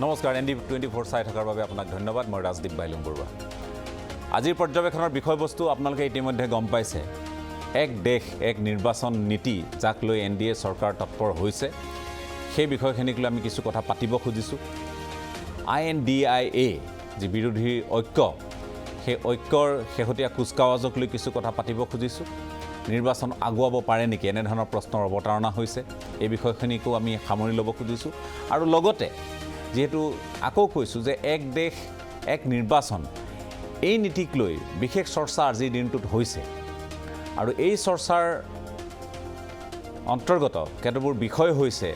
নমস্কাৰ ND24 চাই থকাৰ বাবে আপোনাক ধন্যবাদ মই ৰাজদীপ বাইলুং বৰুৱা আজিৰ পৰ্যবেক্ষণৰ বিষয়বস্তু আপোনালোকে ইতিমধ্যে গম পাইছে এক দেশ এক নিৰ্বাচন নীতি যাক লৈ NDA চৰকাৰ তৎপৰ হৈছে সেই বিষয়খিনিক লৈ আমি কিছু কথা পাতিব খুজিছোঁ INDIA যি বিৰোধী ঐক্য সেই ঐক্যৰ শেহতীয়া কুচকাৱাজক লৈ কিছু কথা পাতিব খুজিছোঁ নিৰ্বাচন আগুৱাব পাৰে নেকি এনে ধৰণৰ প্ৰশ্নৰ অৱতাৰণা হৈছে এই বিষয়খিনিকো আমি সামৰি ল'ব খুজিছোঁ আৰু লগতে যেহেতু আকৌ কৈছোঁ যে এক দেশ এক নিৰ্বাচন এই নীতিক লৈ বিশেষ চৰ্চা আজিৰ দিনটোত হৈছে আৰু এই চৰ্চাৰ অন্তৰ্গত কেতবোৰ বিষয় হৈছে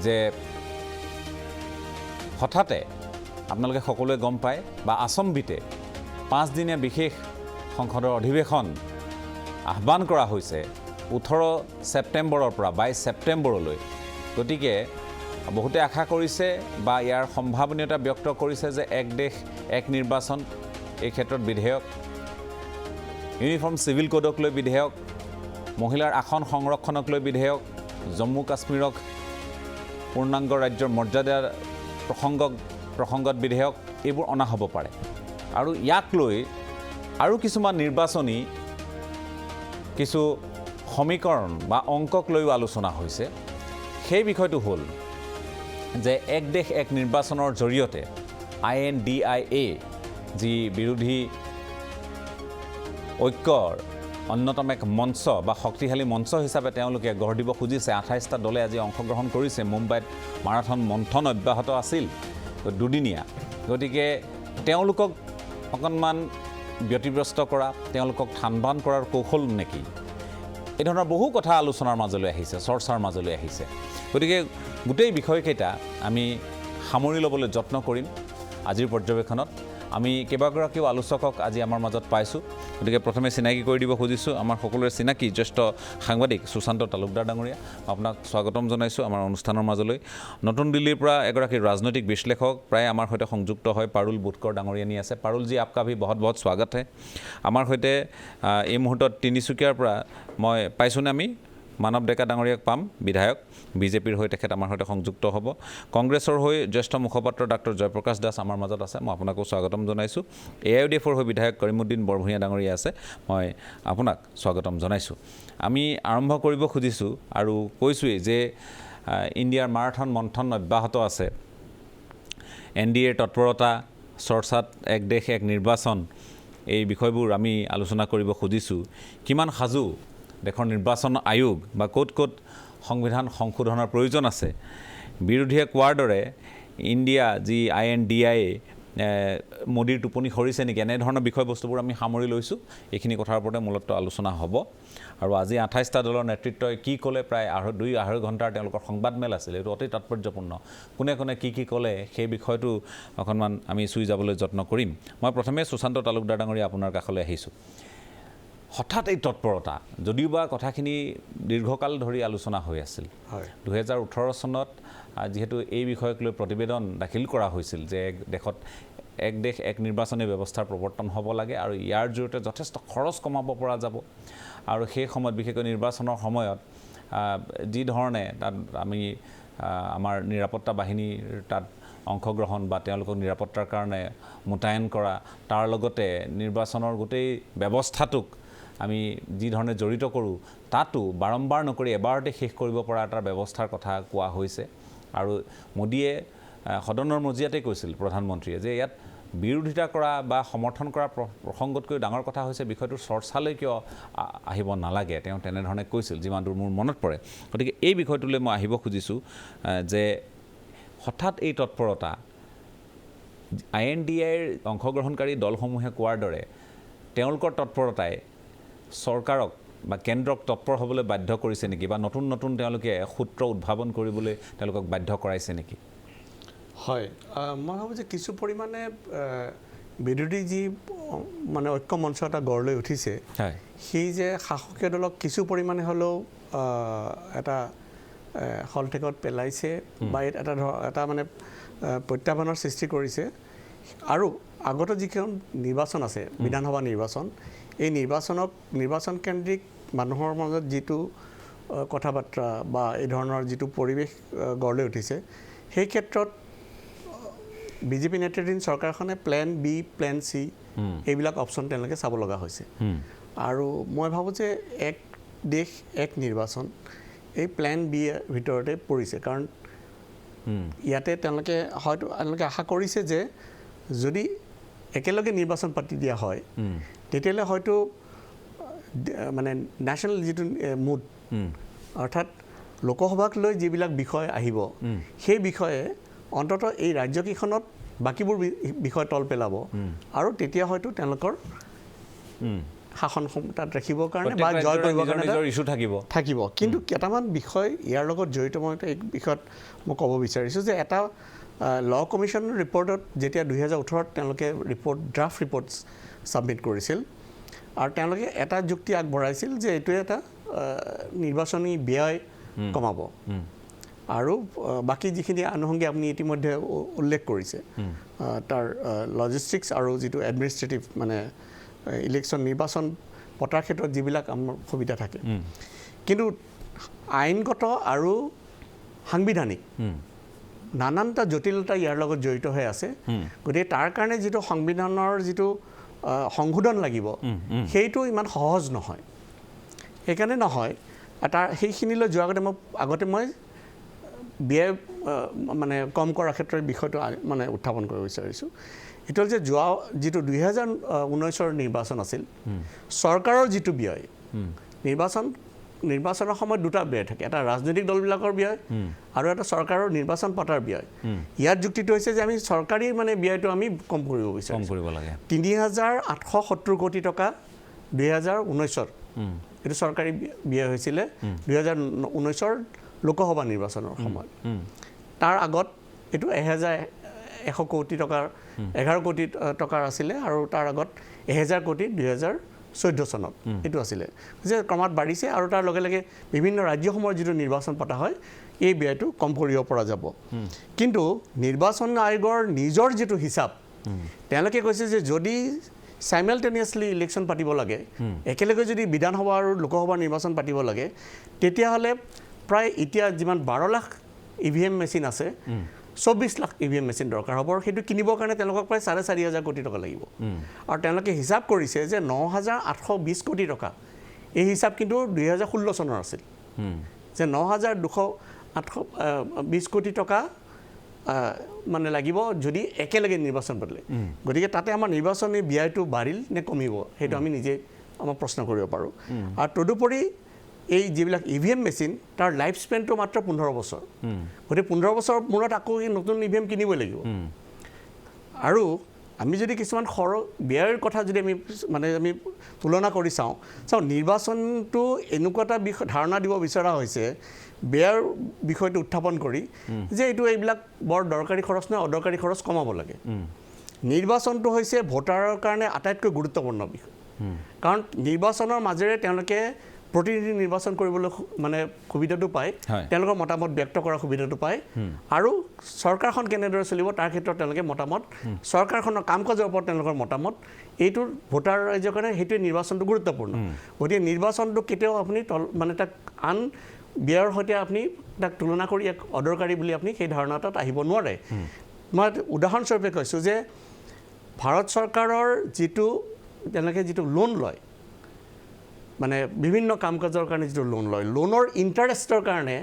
যে হঠাতে আপোনালোকে সকলোৱে গম পায় বা আচম্বিতে 5 দিনীয়া বিশেষ সংসদৰ অধিৱেশন আহ্বান কৰা হৈছে 18 ছেপ্টেম্বৰৰ পৰা 22 ছেপ্টেম্বৰলৈ গতিকে বহুতে আশা কৰিছে বা ইয়াৰ সম্ভাৱনীয়তা ব্যক্ত কৰিছে যে এক দেশ এক নিৰ্বাচন এই ক্ষেত্ৰত বিধেয়ক ইউনিফৰ্ম সিভিল কোডক লৈ বিধেয়ক মহিলাৰ আসন সংৰক্ষণক লৈ বিধেয়ক জম্মু কাশ্মীৰক পূৰ্ণাংগ ৰাজ্যৰ মৰ্যাদাৰ প্ৰসংগত বিধেয়ক এইবোৰ অনা হ'ব পাৰে আৰু ইয়াক লৈ আৰু কিছুমান নিৰ্বাচনী কিছু সমীকৰণ বা অংকক লৈও আলোচনা হৈছে সেই বিষয়টো হ'ল যে এক দেশ এক নিৰ্বাচনৰ জৰিয়তে INDIA যি বিৰোধী ঐক্যৰ অন্যতম এক মঞ্চ বা শক্তিশালী মঞ্চ হিচাপে তেওঁলোকে গঢ় দিব খুজিছে 28টা দলে আজি অংশগ্ৰহণ কৰিছে মুম্বাইত মাৰাথন মন্থন অব্যাহত আছিল দুদিনীয়া গতিকে তেওঁলোকক অকণমান ব্যতিব্যস্ত কৰা তেওঁলোকক থানবান কৰাৰ কৌশল নেকি এই ধৰণৰ বহু কথা আলোচনাৰ মাজলৈ আহিছে চৰ্চাৰ মাজলৈ আহিছে গতিকে গোটেই বিষয়কেইটা আমি সামৰি ল'বলৈ যত্ন কৰিম আজিৰ পৰ্যবেক্ষণত আমি কেইবাগৰাকীও আলোচকক আজি আমাৰ মাজত পাইছোঁ গতিকে প্ৰথমে চিনাকি কৰি দিব খুজিছোঁ আমাৰ সকলোৰে চিনাকি জ্যেষ্ঠ সাংবাদিক সুশান্ত তালুকদাৰ ডাঙৰীয়া আপোনাক স্বাগতম জনাইছোঁ আমাৰ অনুষ্ঠানৰ মাজলৈ নতুন দিল্লীৰ পৰা এগৰাকী ৰাজনৈতিক বিশ্লেষক প্ৰায় আমাৰ সৈতে সংযুক্ত হয় পাৰুল বুটকৰ ডাঙৰীয়ানী আছে পাৰুলজী আপকা ভি বহুত বহুত স্বাগত হে আমাৰ সৈতে এই মুহূৰ্তত তিনিচুকীয়াৰ পৰা মই পাইছোঁনে আমি মানৱ ডেকা ডাঙৰীয়াক পাম বিধায়ক বিজেপিৰ হৈ তেখেত আমাৰ সৈতে সংযুক্ত হ'ব কংগ্ৰেছৰ হৈ জ্যেষ্ঠ মুখপাত্ৰ ডক্টৰ জয়প্ৰকাশ দাস আমাৰ মাজত আছে মই আপোনাকো স্বাগতম জনাইছোঁ AIUDFৰ হৈ বিধায়ক কৰিমুদ্দিন বৰভূঞা ডাঙৰীয়া আছে মই আপোনাক স্বাগতম জনাইছোঁ আমি আৰম্ভ কৰিব খুজিছোঁ আৰু কৈছোঁৱেই যে ইণ্ডিয়াৰ মাৰাথন মন্থন অব্যাহত আছে NDAৰ তৎপৰতা চৰ্চাত এক দেশ এক নিৰ্বাচন এই বিষয়বোৰ আমি আলোচনা কৰিব খুজিছোঁ কিমান সাজু দেশৰ নিৰ্বাচন আয়োগ বা ক'ত সংবিধান সংশোধনৰ প্ৰয়োজন আছে বিৰোধীয়ে কোৱাৰ দৰে ইণ্ডিয়া যি INDIA মোদীৰ টোপনি সৰিছে নেকি এনেধৰণৰ বিষয়বস্তুবোৰ আমি সামৰি লৈছোঁ এইখিনি কথাৰ ওপৰতে মূলতঃ আলোচনা হ'ব আৰু আজি 28টা দলৰ নেতৃত্বই কি ক'লে প্ৰায় 2-2.5 ঘণ্টাৰ তেওঁলোকৰ সংবাদমেল আছিল এইটো অতি তাৎপৰ্যপূৰ্ণ কোনে কোনে কি ক'লে সেই বিষয়টো অকণমান আমি চুই যাবলৈ যত্ন কৰিম মই প্ৰথমে সুশান্ত তালুকদাৰ ডাঙৰীয়া আপোনাৰ কাষলৈ আহিছোঁ হঠাৎ এই তৎপৰতা যদিও বা কথাখিনি দীৰ্ঘকাল ধৰি আলোচনা হৈ আছিল 2018 চনত যেহেতু এই বিষয়ক লৈ প্ৰতিবেদন দাখিল কৰা হৈছিল যে দেশত এক দেশ এক নিৰ্বাচনী ব্যৱস্থাৰ প্ৰৱৰ্তন হ'ব লাগে আৰু ইয়াৰ জৰিয়তে যথেষ্ট খৰচ কমাব পৰা যাব আৰু সেই সময়ত বিশেষকৈ নিৰ্বাচনৰ সময়ত যি ধৰণে তাত আমি আমাৰ নিৰাপত্তা বাহিনীৰ তাত অংশগ্ৰহণ বা তেওঁলোকক নিৰাপত্তাৰ কাৰণে মোতায়েন কৰা তাৰ লগতে নিৰ্বাচনৰ গোটেই ব্যৱস্থাটোক আমি যি ধৰণে জড়িত কৰোঁ তাতো বাৰম্বাৰ নকৰি এবাৰতে শেষ কৰিব পৰা এটা ব্যৱস্থাৰ কথা কোৱা হৈছে আৰু মোদীয়ে সদনৰ মজিয়াতে কৈছিল প্ৰধানমন্ত্ৰীয়ে যে ইয়াত বিৰোধিতা কৰা বা সমৰ্থন কৰা প্ৰসংগতকৈ ডাঙৰ কথা হৈছে বিষয়টো চৰ্চালৈ কিয় আহিব নালাগে তেওঁ তেনেধৰণে কৈছিল যিমান দূৰ মোৰ মনত পৰে গতিকে এই বিষয়টোলৈ মই আহিব খুজিছোঁ যে হঠাৎ এই তৎপৰতা INDIAৰ অংশগ্ৰহণকাৰী দলসমূহে কোৱাৰ দৰে তেওঁলোকৰ তৎপৰতাই চৰকাৰক বা কেন্দ্ৰক তৎপৰ হ'বলৈ বাধ্য কৰিছে নেকি বা নতুন তেওঁলোকে সূত্ৰ উদ্ভাৱন কৰিবলৈ তেওঁলোকক বাধ্য কৰাইছে নেকি হয় মই ভাবোঁ যে কিছু পৰিমাণে বিৰোধী যি মানে ঐক্য মঞ্চ এটা গঢ় লৈ উঠিছে সেই যে শাসকীয় দলক কিছু পৰিমাণে হ'লেও এটা হলঠেকত পেলাইছে বা এটা মানে প্ৰত্যাহ্বানৰ সৃষ্টি কৰিছে আৰু আগতে যিখন নিৰ্বাচন আছে বিধানসভা নিৰ্বাচন এই নিৰ্বাচন কেন্দ্ৰিক মানুহৰ মাজত যিটো কথা বাৰ্তা বা এই ধৰণৰ যিটো পৰিৱেশ গঢ় লৈ উঠিছে সেই ক্ষেত্ৰত বিজেপি নেতৃত্বাধীন চৰকাৰখনে প্লেন বি প্লেন চি এইবিলাক অপশ্যন তেওঁলোকে চাব লগা হৈছে আৰু মই ভাবোঁ যে এক দেশ এক নিৰ্বাচন এই প্লেন বি ভিতৰতে পৰিছে কাৰণ ইয়াতে তেওঁলোকে হয়তো আশা কৰিছে যে যদি একেলগে নিৰ্বাচন পাতি দিয়া হয় তেতিয়াহ'লে হয়তো মানে নেশ্যনেল যিটো মুড অৰ্থাৎ লোকসভাক লৈ যিবিলাক বিষয় আহিব সেই বিষয়ে অন্ততঃ এই ৰাজ্যকেইখনত বাকীবোৰ বিষয় তল পেলাব আৰু তেতিয়া হয়তো তেওঁলোকৰ শাসন তাত ৰাখিবৰ কাৰণে বা জয় কৰিবৰ কাৰণে ইছ্যু থাকিব কিন্তু কেইটামান বিষয় ইয়াৰ লগত জড়িত মই এই বিষয়ত মই ক'ব বিচাৰিছোঁ যে এটা ল কমিশ্যনৰ ৰিপৰ্টত যেতিয়া 2018ত তেওঁলোকে ড্ৰাফ্ট ৰিপৰ্ট ছাবমিট কৰিছিল আৰু তেওঁলোকে এটা যুক্তি আগবঢ়াইছিল যে এইটোৱে এটা নিৰ্বাচনী ব্যয় কমাব আৰু বাকী যিখিনি আনুষংগিক আপুনি ইতিমধ্যে উল্লেখ কৰিছে তাৰ লজিষ্টিক্স আৰু যিটো এডমিনিষ্ট্ৰেটিভ মানে ইলেকশ্যন নিৰ্বাচন পতাৰ ক্ষেত্ৰত যিবিলাক আমাৰ সুবিধা থাকে কিন্তু আইনগত আৰু সাংবিধানিক নানানটা জটিলতা ইয়াৰ লগত জড়িত হৈ আছে গতিকে তাৰ কাৰণে যিটো সংবিধানৰ যিটো সংশোধন লাগিব সেইটো ইমান সহজ নহয় সেইকাৰণে নহয় তাৰ সেইখিনিলৈ যোৱাৰ আগতে মই ব্যয় মানে কম কৰাৰ ক্ষেত্ৰত বিষয়টো মানে উত্থাপন কৰিব বিচাৰিছোঁ এইটো হ'ল যে যোৱা যিটো 2019ৰ নিৰ্বাচন আছিল চৰকাৰৰ যিটো ব্যয় নিৰ্বাচনৰ সময়ত দুটা ব্যয় থাকে এটা ৰাজনৈতিক দলবিলাকৰ ব্যয় আৰু এটা চৰকাৰৰ নিৰ্বাচন পতাৰ ব্যয় ইয়াৰ যুক্তিটো হৈছে যে আমি চৰকাৰী মানে ব্যয়টো আমি কম কৰিব বিচাৰোঁ ৩,৮৭০ কোটি টকা 2019ৰ এইটো চৰকাৰী ব্যয় হৈছিলে 2019ৰ লোকসভা নিৰ্বাচনৰ সময়ত তাৰ আগত এইটো 1,100 কোটি টকাৰ 11 কোটি টকাৰ আছিলে আৰু তাৰ আগত 1,000 কোটি 2014 চনত এইটো আছিলে যে ক্ৰমাৎ বাঢ়িছে আৰু তাৰ লগে লগে বিভিন্ন ৰাজ্যসমূহৰ যিটো নিৰ্বাচন পতা হয় এই ব্যয়টো কম কৰিব পৰা যাব কিন্তু নিৰ্বাচন আয়োগৰ নিজৰ যিটো হিচাপ তেওঁলোকে কৈছে যে যদি সাইমালটেনিয়াছলি ইলেকশ্যন পাতিব লাগে একেলগে যদি বিধানসভা আৰু লোকসভা নিৰ্বাচন পাতিব লাগে তেতিয়াহ'লে প্ৰায় এতিয়া যিমান 12 লাখ ইভিএম মেচিন আছে 24 লাখ ইভিএম মেচিন দৰকাৰ হ'ব আৰু সেইটো কিনিবৰ কাৰণে তেওঁলোকক প্ৰায় 4,500 কোটি টকা লাগিব আৰু তেওঁলোকে হিচাপ কৰিছে যে 9,820 কোটি টকা এই হিচাপ কিন্তু 2016 চনৰ আছিল যে 9,220 কোটি টকা মানে লাগিব যদি একেলগে নিৰ্বাচন পাতিলে গতিকে তাতে আমাৰ নিৰ্বাচনী ব্যয়টো বাঢ়িল নে কমিব সেইটো আমি নিজে আমাৰ প্ৰশ্ন কৰিব পাৰোঁ আৰু তদুপৰি এই যিবিলাক ইভিএম মেচিন তাৰ লাইফ স্পেনটো মাত্ৰ 15 বছৰ গতিকে 15 বছৰ মূৰত আকৌ এই নতুন ইভিএম কিনিবই লাগিব আৰু আমি যদি কিছুমান ব্যয়ৰ কথা যদি আমি তুলনা কৰি চাওঁ নিৰ্বাচনটো এনেকুৱা এটা ধাৰণা দিব বিচৰা হৈছে ব্যয়ৰ বিষয়টো উত্থাপন কৰি যে এইবিলাক বৰ দৰকাৰী খৰচ নহয় অদৰকাৰী খৰচ কমাব লাগে নিৰ্বাচনটো হৈছে ভোটাৰৰ কাৰণে আটাইতকৈ গুৰুত্বপূৰ্ণ বিষয় কাৰণ নিৰ্বাচনৰ মাজেৰে তেওঁলোকে প্ৰতিনিধি নিৰ্বাচন কৰিবলৈ মানে সুবিধাটো পায় তেওঁলোকৰ মতামত ব্যক্ত কৰাৰ সুবিধাটো পায় আৰু চৰকাৰখন কেনেদৰে চলিব তাৰ ক্ষেত্ৰত তেওঁলোকে মতামত চৰকাৰখনৰ কাম কাজৰ ওপৰত তেওঁলোকৰ মতামত এইটো ভোটাৰ ৰাইজৰ কাৰণে সেইটোৱে নিৰ্বাচনটো গুৰুত্বপূৰ্ণ গতিকে নিৰ্বাচনটো কেতিয়াও আপুনি মানে তাক আন ব্যয়ৰ সৈতে আপুনি তাক তুলনা কৰি এক অদৰকাৰী বুলি আপুনি সেই ধাৰণা এটাত আহিব নোৱাৰে মই উদাহৰণস্বৰূপে কৈছোঁ যে ভাৰত চৰকাৰৰ তেওঁলোকে যিটো লোন লয় মানে বিভিন্ন কাম কাজৰ কাৰণে যিটো লোন লয় লোনৰ ইণ্টাৰেষ্টৰ কাৰণে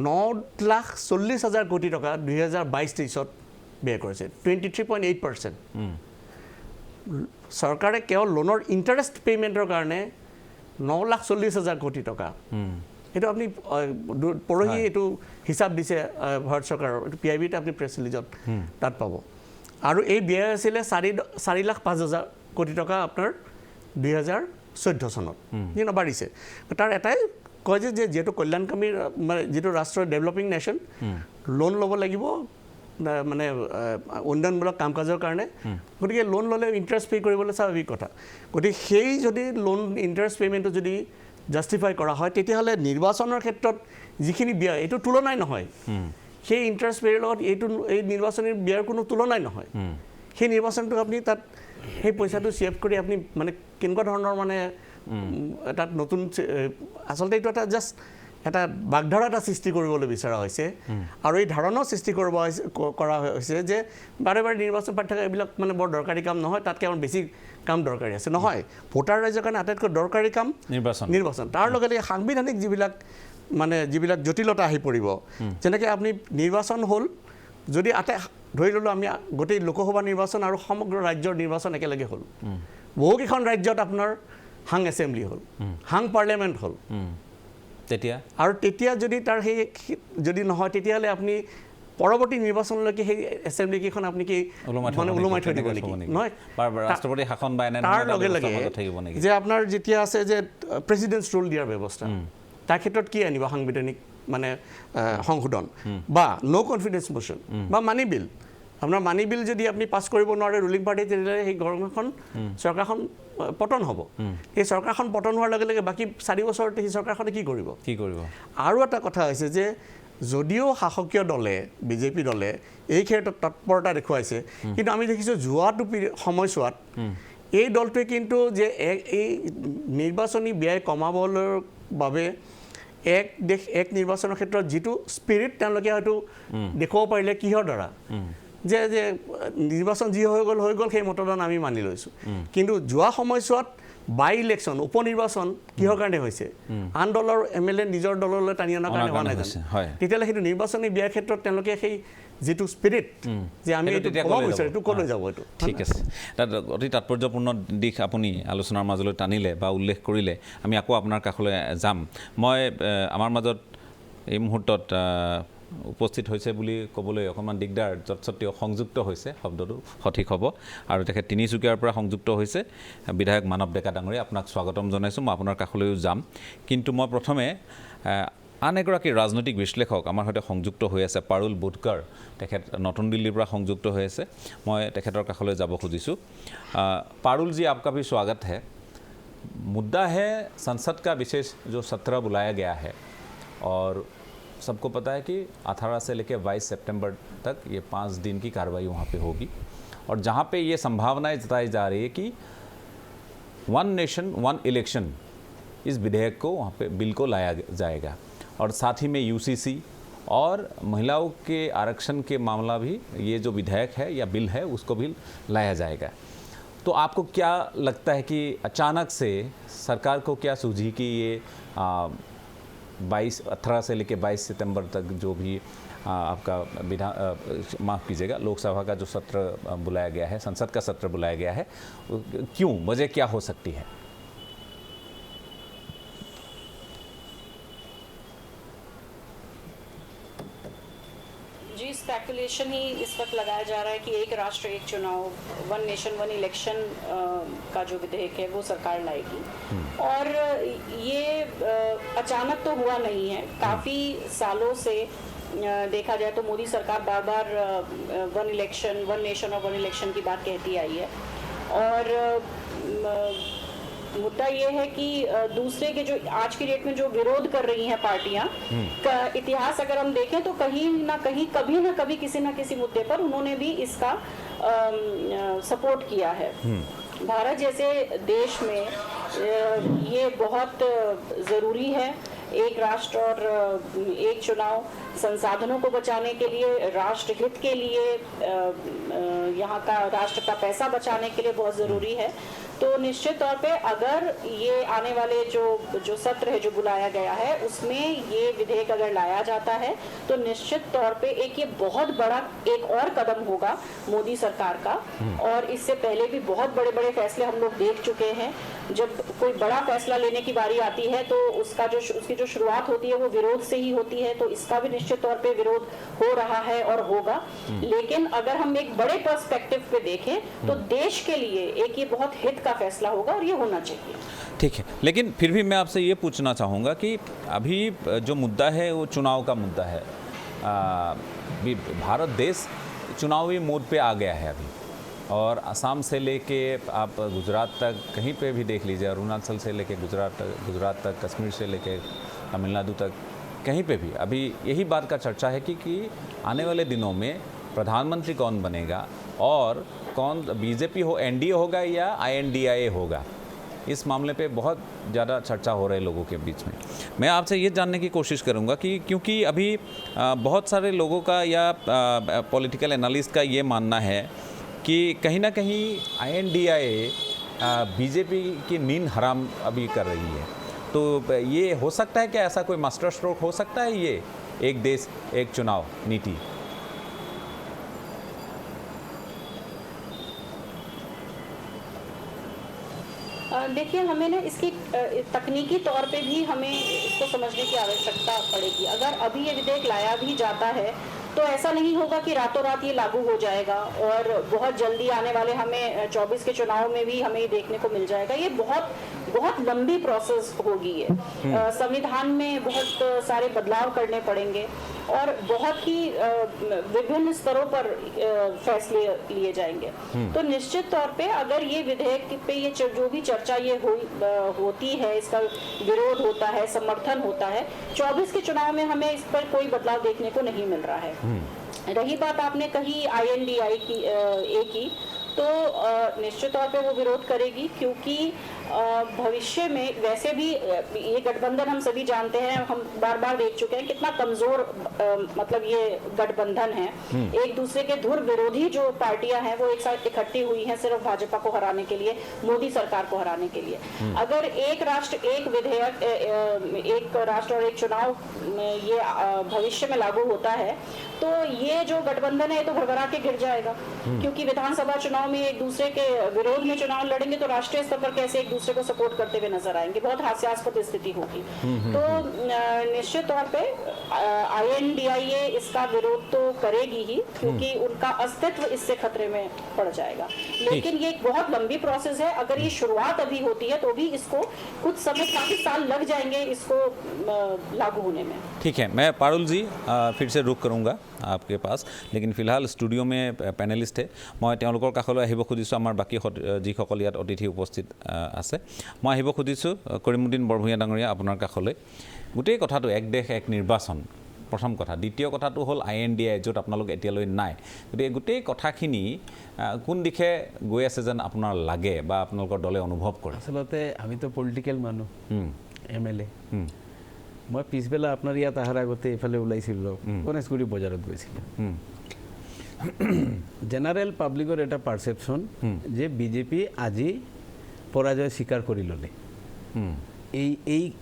9,40,000 কোটি টকা 2022-23ত ব্যয় কৰিছে 23.8% চৰকাৰে কেৱল লোনৰ ইণ্টাৰেষ্ট পে'মেণ্টৰ কাৰণে 9,40,000 কোটি টকা এইটো আপুনি পৰহি এইটো হিচাপ দিছে ভাৰত চৰকাৰৰ এইটো PIBত আপুনি প্ৰেছ ৰিলিজত তাত পাব আৰু এই ব্যয় আছিলে 4,05,000 কোটি টকা আপোনাৰ 2014 চনত যিটো বাঢ়িছে তাৰ এটাই কয় যে যিহেতু কল্যাণকামী মানে যিটো ৰাষ্ট্ৰৰ ডেভেলপিং নেশ্যন লোন ল'ব লাগিব মানে উন্নয়নমূলক কাম কাজৰ কাৰণে গতিকে লোন ল'লে ইণ্টাৰেষ্ট পে' কৰিবলৈ স্বাভাৱিক কথা গতিকে সেই যদি লোন ইণ্টাৰেষ্ট পে'মেণ্টটো যদি জাষ্টিফাই কৰা হয় তেতিয়াহ'লে নিৰ্বাচনৰ ক্ষেত্ৰত যিখিনি ব্যয় এইটো তুলনাই নহয় সেই ইণ্টাৰেষ্ট পে'ৰ লগত এই নিৰ্বাচনী ব্যয়ৰ কোনো তুলনাই নহয় সেই নিৰ্বাচনটো আপুনি তাত সেই পইচাটো ছেভ কৰি আপুনি মানে কেনেকুৱা ধৰণৰ মানে তাত নতুন আচলতে এইটো এটা জাষ্ট এটা বাগধাৰা এটা সৃষ্টি কৰিবলৈ বিচৰা হৈছে আৰু এই ধাৰণাও সৃষ্টি কৰা হৈছে যে বাৰে বাৰে নিৰ্বাচন পাতি থকা এইবিলাক মানে বৰ দৰকাৰী কাম নহয়, তাতকৈ আমাৰ বেছি কাম দৰকাৰী আছে। নহয়, ভোটাৰ ৰাইজৰ কাৰণে আটাইতকৈ দৰকাৰী কাম নিৰ্বাচন। তাৰ লগতে সাংবিধানিক যিবিলাক জটিলতা আহি পৰিব, যেনেকৈ আপুনি নিৰ্বাচন হ'ল, যদি ধৰি ল'লোঁ আমি গোটেই লোকসভা নিৰ্বাচন আৰু সমগ্ৰ ৰাজ্যৰ নিৰ্বাচন একেলগে হ'ল, বহুকেইখন ৰাজ্যত আপোনাৰ হাং এছেম্বলি হ'ল, হাং পাৰ্লিয়ামেণ্ট হ'ল, তেতিয়া যদি তাৰ যদি নহয়, তেতিয়াহ'লে আপুনি পৰৱৰ্তী নিৰ্বাচনলৈকে সেই এছেম্বলিকেইখন আপুনি কি ওলোমাই থৈ দিব নেকি? নহয়, ৰাষ্ট্ৰপতি শাসন বা তাৰ লগে লগে যে আপোনাৰ যেতিয়া আছে যে প্ৰেচিডেণ্টছ ৰুল দিয়াৰ ব্যৱস্থা, তাৰ ক্ষেত্ৰত কি আনিব সাংবিধানিক সংশোধন বা ন' কনফিডেন্স মোশ্যন বা মানি বিল। আপোনাৰ মানি বিল যদি আপুনি পাছ কৰিব নোৱাৰে ৰুলিং পাৰ্টি, তেতিয়াহ'লে সেই চৰকাৰখন পতন হ'ব। সেই চৰকাৰখন পতন হোৱাৰ লগে লগে বাকী 4 বছৰতে সেই চৰকাৰখনে কি কৰিব? আৰু এটা কথা হৈছে যে যদিও শাসকীয় দলে, বিজেপি দলে এই ক্ষেত্ৰত তৎপৰতা দেখুৱাইছে, কিন্তু আমি দেখিছোঁ যোৱা সময়ছোৱাত এই দলটোৱে কিন্তু যে এই নিৰ্বাচনী ব্যয় কমাবলৈ বাবে এক দেশ এক নিৰ্বাচনৰ ক্ষেত্ৰত যিটো স্পিৰিট তেওঁলোকে হয়তো দেখুৱাব পাৰিলে, কিহৰ দ্বাৰা যে নিৰ্বাচন যি হৈ গ'ল সেই মতদান আমি মানি লৈছোঁ। কিন্তু যোৱা সময়ছোৱাত বাই ইলেকশ্যন, উপ নিৰ্বাচন কিহৰ কাৰণে হৈছে? আন দলৰ MLA নিজৰ দললৈ টানি অনাৰ কাৰণে হোৱা নাই জানো? তেতিয়াহ'লে সেইটো নিৰ্বাচনী ব্যয়ৰ ক্ষেত্ৰত তেওঁলোকে সেই যিটো স্পিৰিট যে আমি এইটো ক'ব বিচাৰোঁ, এইটো ক'লৈ যাব? এইটো ঠিক আছে, তাত অতি তাৎপৰ্যপূৰ্ণ দিশ আপুনি আলোচনাৰ মাজলৈ টানিলে বা উল্লেখ কৰিলে। আমি আকৌ আপোনাৰ কাষলৈ যাম। মই আমাৰ মাজত এই মুহূৰ্তত উপস্থিত হৈছে বুলি ক'বলৈ অকণমান দিগদাৰ, তৎসত্ত্বেও সংযুক্ত হৈছে, শব্দটো সঠিক হ'ব, আৰু তেখেত তিনিচুকীয়াৰ পৰা সংযুক্ত হৈছে বিধায়ক মানৱ ডেকা ডাঙৰীয়া। আপোনাক স্বাগতম জনাইছোঁ। মই আপোনাৰ কাষলৈও যাম, কিন্তু মই প্ৰথমে আন এগৰাকী ৰাজনৈতিক বিশ্লেষক আমাৰ সৈতে সংযুক্ত হৈ আছে, পাৰুল বুধকাৰ। তেখেত নতুন দিল্লীৰ পৰা সংযুক্ত হৈ আছে। মই তেখেতৰ কাষলৈ যাব খুজিছোঁ। पारुल जी, आपका भी स्वागत है। मुद्दा है संसद का विशेष जो सत्र बुलाया गया है, और सबको पता है कि 18 से लेकर 22 सितंबर तक ये 5 दिन की कार्रवाई वहाँ पे होगी, और जहाँ पे ये संभावनाएं जताई जा रही है कि 1 नेशन 1 इलेक्शन इस विधेयक को वहाँ पे बिल को लाया जाएगा, और साथ ही में UCC और महिलाओं के आरक्षण के मामला भी, ये जो विधेयक है या बिल है उसको भी लाया जाएगा। तो आपको क्या लगता है कि अचानक से सरकार को क्या सूझी कि ये 18 से लेकर 22 सितंबर तक जो भी आपका माफ़ कीजिएगा, लोकसभा का जो सत्र बुलाया गया है, संसद का सत्र बुलाया गया है, क्यों, वजह क्या हो सकती है? स्पेकुलेशन ही इस वक्त लगाया जा रहा है कि एक राष्ट्र एक चुनाव, 1 नेशन 1 इलेक्शन का जो विधेयक है वो सरकार लाएगी, और ये अचानक तो हुआ नहीं है। काफ़ी सालों से देखा जाए तो मोदी सरकार बार बार 1 इलेक्शन 1 नेशन और 1 इलेक्शन की बात कहती आई है, और मुद्दा ये है कि दूसरे के जो आज की डेट में जो विरोध कर रही हैं पार्टियां, का इतिहास अगर हम देखें तो कहीं ना कहीं कभी ना कभी किसी ना किसी मुद्दे पर उन्होंने भी इसका सपोर्ट किया है। भारत जैसे देश में ये बहुत ज़रूरी है, एक राष्ट्र और एक चुनाव, संसाधनों को बचाने के लिए, राष्ट्र हित के लिए, यहाँ का राष्ट्र का पैसा बचाने के लिए बहुत ज़रूरी है। तो निश्चित तौर पे अगर ये आने वाले जो सत्र है जो बुलाया गया है, उसमें ये विधेयक अगर लाया जाता है तो निश्चित तौर पे एक ये बहुत बड़ा एक और कदम होगा मोदी सरकार का, और इससे पहले भी बहुत बड़े बड़े फैसले हम लोग देख चुके हैं। जब कोई बड़ा फैसला लेने की बारी आती है तो उसकी जो शुरुआत होती है वो विरोध से ही होती है, तो इसका भी निश्चित तौर पे विरोध हो रहा है और होगा। लेकिन अगर हम एक बड़े पर्सपेक्टिव पे देखें तो देश के लिए एक ये बहुत हित का फैसला होगा, और ये होना चाहिए। ठीक है, लेकिन फिर भी मैं आपसे ये पूछना चाहूँगा कि अभी जो मुद्दा है वो चुनाव का मुद्दा है। भारत देश चुनावी मोड पे आ गया है अभी, और असम से लेके आप गुजरात तक कहीं पे भी देख लीजिए, अरुणाचल से लेके गुजरात तक, कश्मीर से लेके तमिलनाडु तक, कहीं पे भी अभी यही बात का चर्चा है कि आने वाले दिनों में प्रधानमंत्री कौन बनेगा, और कौन, बीजेपी हो, NDA होगा या INDIA होगा। इस मामले पे बहुत ज़्यादा चर्चा हो रहा है लोगों के बीच में। मैं आपसे ये जानने की कोशिश करूँगा कि क्योंकि अभी बहुत सारे लोगों का या पॉलिटिकल एनालिस्ट का ये मानना है कि कहीं ना कहीं INDIA बीजेपी की नींद हराम अभी कर रही है, तो ये हो सकता है कि ऐसा कोई मास्टर स्ट्रोक हो सकता है ये एक देश एक चुनाव नीति? देखिए, हमें ना इसकी तकनीकी तौर पे भी हमें इसको समझने की आवश्यकता पड़ेगी। अगर अभी ये विधेयक लाया भी जाता है तो ऐसा नहीं होगा कि रातों रात ये लागू हो जाएगा और बहुत जल्दी आने वाले हमें 24 के चुनाव में भी हमें ये देखने को मिल जाएगा। ये बहुत लंबी प्रोसेस होगी ये। संविधान में बहुत सारे बदलाव करने पड़ेंगे और बहुत ही विभिन्न स्तरों पर फैसले लिए जाएंगे। तो निश्चित तौर पे अगर ये विधेयक पे ये जो भी चर्चा ये होती है, इसका विरोध होता है, समर्थन होता है, 24 के चुनाव में हमें इस पर कोई बदलाव देखने को नहीं मिल रहा है। रही बात आपने कही INDIA की, तो निश्चित तौर पे वो विरोध करेगी, क्योंकि भविष्य में वैसे भी ये गठबंधन हम सभी जानते हैं, हम बार बार देख चुके हैं कितना कमजोर मतलब ये गठबंधन है। एक दूसरे के धुर विरोधी जो पार्टियां हैं वो एक साथ इकट्ठी हुई हैं सिर्फ भाजपा को हराने के लिए, मोदी सरकार को हराने के लिए। अगर एक राष्ट्र एक विधेयक, एक राष्ट्र और एक चुनाव ये भविष्य में लागू होता है तो ये जो गठबंधन है ये तो भरभरा के गिर जाएगा, क्योंकि विधानसभा चुनाव में एक दूसरे के विरोध में चुनाव लड़ेंगे तो राष्ट्रीय स्तर पर कैसे एक दूसरे को सपोर्ट करते हुए नजर आएंगे, बहुत हास्यास्पद स्थिति होगी। तो निश्चित तौर पे INDIA इसका विरोध तो करेगी ही, क्योंकि उनका अस्तित्व इससे खतरे में पड़ जाएगा। लेकिन ये एक बहुत लंबी प्रोसेस है। अगर ये शुरुआत अभी होती है तो भी इसको कुछ समय, काफी साल लग जाएंगे इसको लागू होने में। ठीक है, मैं पारुल जी फिर से रुख करूँगा आपके पास, लेकिन फिलहाल स्टूडियो में पैनेलिस्ट है, मैं তেওঁলোকৰ কাষলৈ আহিব খুজিছোঁ। আমাৰ বাকী যিসকল ইয়াত অতিথি উপস্থিত আছে, মই আহিব খুজিছোঁ কৰিমুদ্দিন বৰভূঞা ডাঙৰীয়া আপোনাৰ কাষলৈ। গোটেই কথাটো এক দেশ এক নিৰ্বাচন প্ৰথম কথা, দ্বিতীয় কথাটো হ'ল INDIA য'ত আপোনালোক এতিয়ালৈ নাই, গতিকে গোটেই কথাখিনি কোন দিশে গৈ আছে যেন আপোনাৰ লাগে বা আপোনালোকৰ দলে অনুভৱ কৰে? আচলতে আমিতো পলিটিকেল মানুহ, MLA। মই পিছবেলা আপোনাৰ ইয়াত অহাৰ আগতে এইফালে ওলাইছিলোঁ, গণেশগুৰি বজাৰত গৈছিলোঁ। জেনাৰেল পাব্লিকৰ এটা পাৰচেপশ্যন যে বিজেপি আজি পৰাজয় স্বীকাৰ কৰি ল'লে।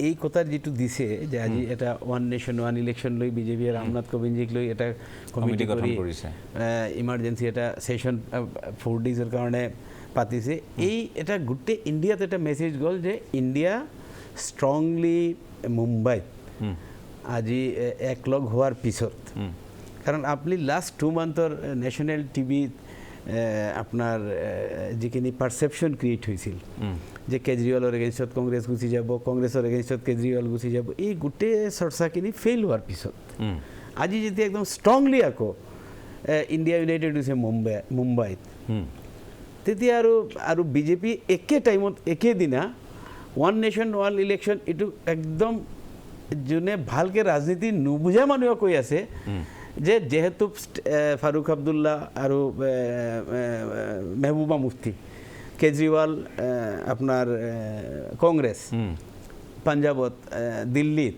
এই কথাৰ যিটো দিছে যে আজি এটা ওৱান নেশ্যন ওৱান ইলেকশ্যন লৈ বিজেপিয়ে ৰামনাথ কোবিন্দক লৈ এটা কমিটি গঠন কৰিছে, ইমাৰ্জেঞ্চি এটা ছেশ্যন 4 ডেজৰ কাৰণে পাতিছে। এই এটা গোটেই ইণ্ডিয়াত এটা মেছেজ গ'ল যে ইণ্ডিয়া ষ্ট্ৰংলি মুম্বাইত আজি একলগ হোৱাৰ পিছত, কাৰণ আপুনি লাষ্ট 2 মান্থৰ নেশ্যনেল টিভিত আপোনাৰ যিখিনি পাৰচেপশ্যন ক্ৰিয়েট হৈছিল যে কেজৰিৱালৰ এগেইনষ্টত কংগ্ৰেছ গুচি যাব, কংগ্ৰেছৰ এগেইনষ্টত কেজৰিৱাল গুচি যাব, এই গোটেই চৰ্চাখিনি ফেইল হোৱাৰ পিছত আজি যেতিয়া একদম ষ্ট্ৰংলি আকৌ ইণ্ডিয়া ইউনাইটেড হৈছে মুম্বাইত, তেতিয়া আৰু বিজেপি একে টাইমত একেদিনা ওৱান নেশ্যন ওৱান ইলেকশ্যন, এইটো একদম যোনে ভালকৈ ৰাজনীতি নুবুজা মানুহে কৈ আছে যে যেহেতু ফাৰুক আব্দুল্লা আৰু মেহবুবা মুফতি, কেজৰিৱাল আপোনাৰ কংগ্ৰেছ, পাঞ্জাবত, দিল্লীত,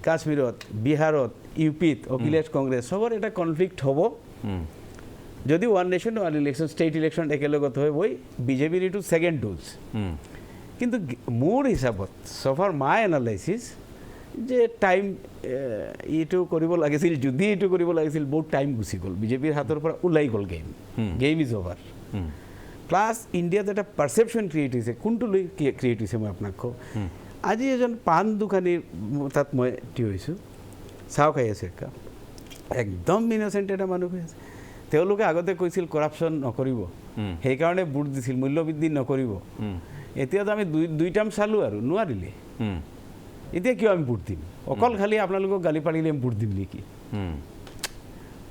কাশ্মীৰত, বিহাৰত, UPত অখিলেশ কংগ্ৰেছ, চবৰ এটা কনফ্লিক্ট হ'ব। যদি one nation one election state election একেলগত হয় বৈ বিজেপিৰ এইটো ছেকেণ্ড ড'জ। কিন্তু মোৰ হিচাপত চফাৰ মাই এনালাইচিছ যে টাইম এইটো কৰিব লাগিছিল, যদি এইটো কৰিব লাগিছিল বহুত টাইম গুচি গ'ল, বিজেপিৰ হাতৰ পৰা ওলাই গ'ল গেম ইজ অভাৰ। প্লাছ ইণ্ডিয়াত এটা পাৰচেপশ্যন ক্ৰিয়েট হৈছে, কোনটো লৈ ক্ৰিয়েট হৈছে মই আপোনাক কওঁ। আজি এজন পাণ দোকানীৰ তাত মই থিয় হৈছোঁ, চাহ খাই আছোঁ একাপ, একদম ইন'চেণ্ট এটা মানুহ হৈ আছে। তেওঁলোকে আগতে কৈছিল কৰাপশ্যন নকৰিব, সেইকাৰণে ভোট দিছিল, মূল্যবৃদ্ধি নকৰিব। এতিয়াতো আমি দুই টাৰ্ম চালোঁ আৰু নোৱাৰিলে, এতিয়া কিয় আমি ভোট দিম? অকল খালি আপোনালোকক গালি পাৰিলে আমি ভোট দিম নেকি?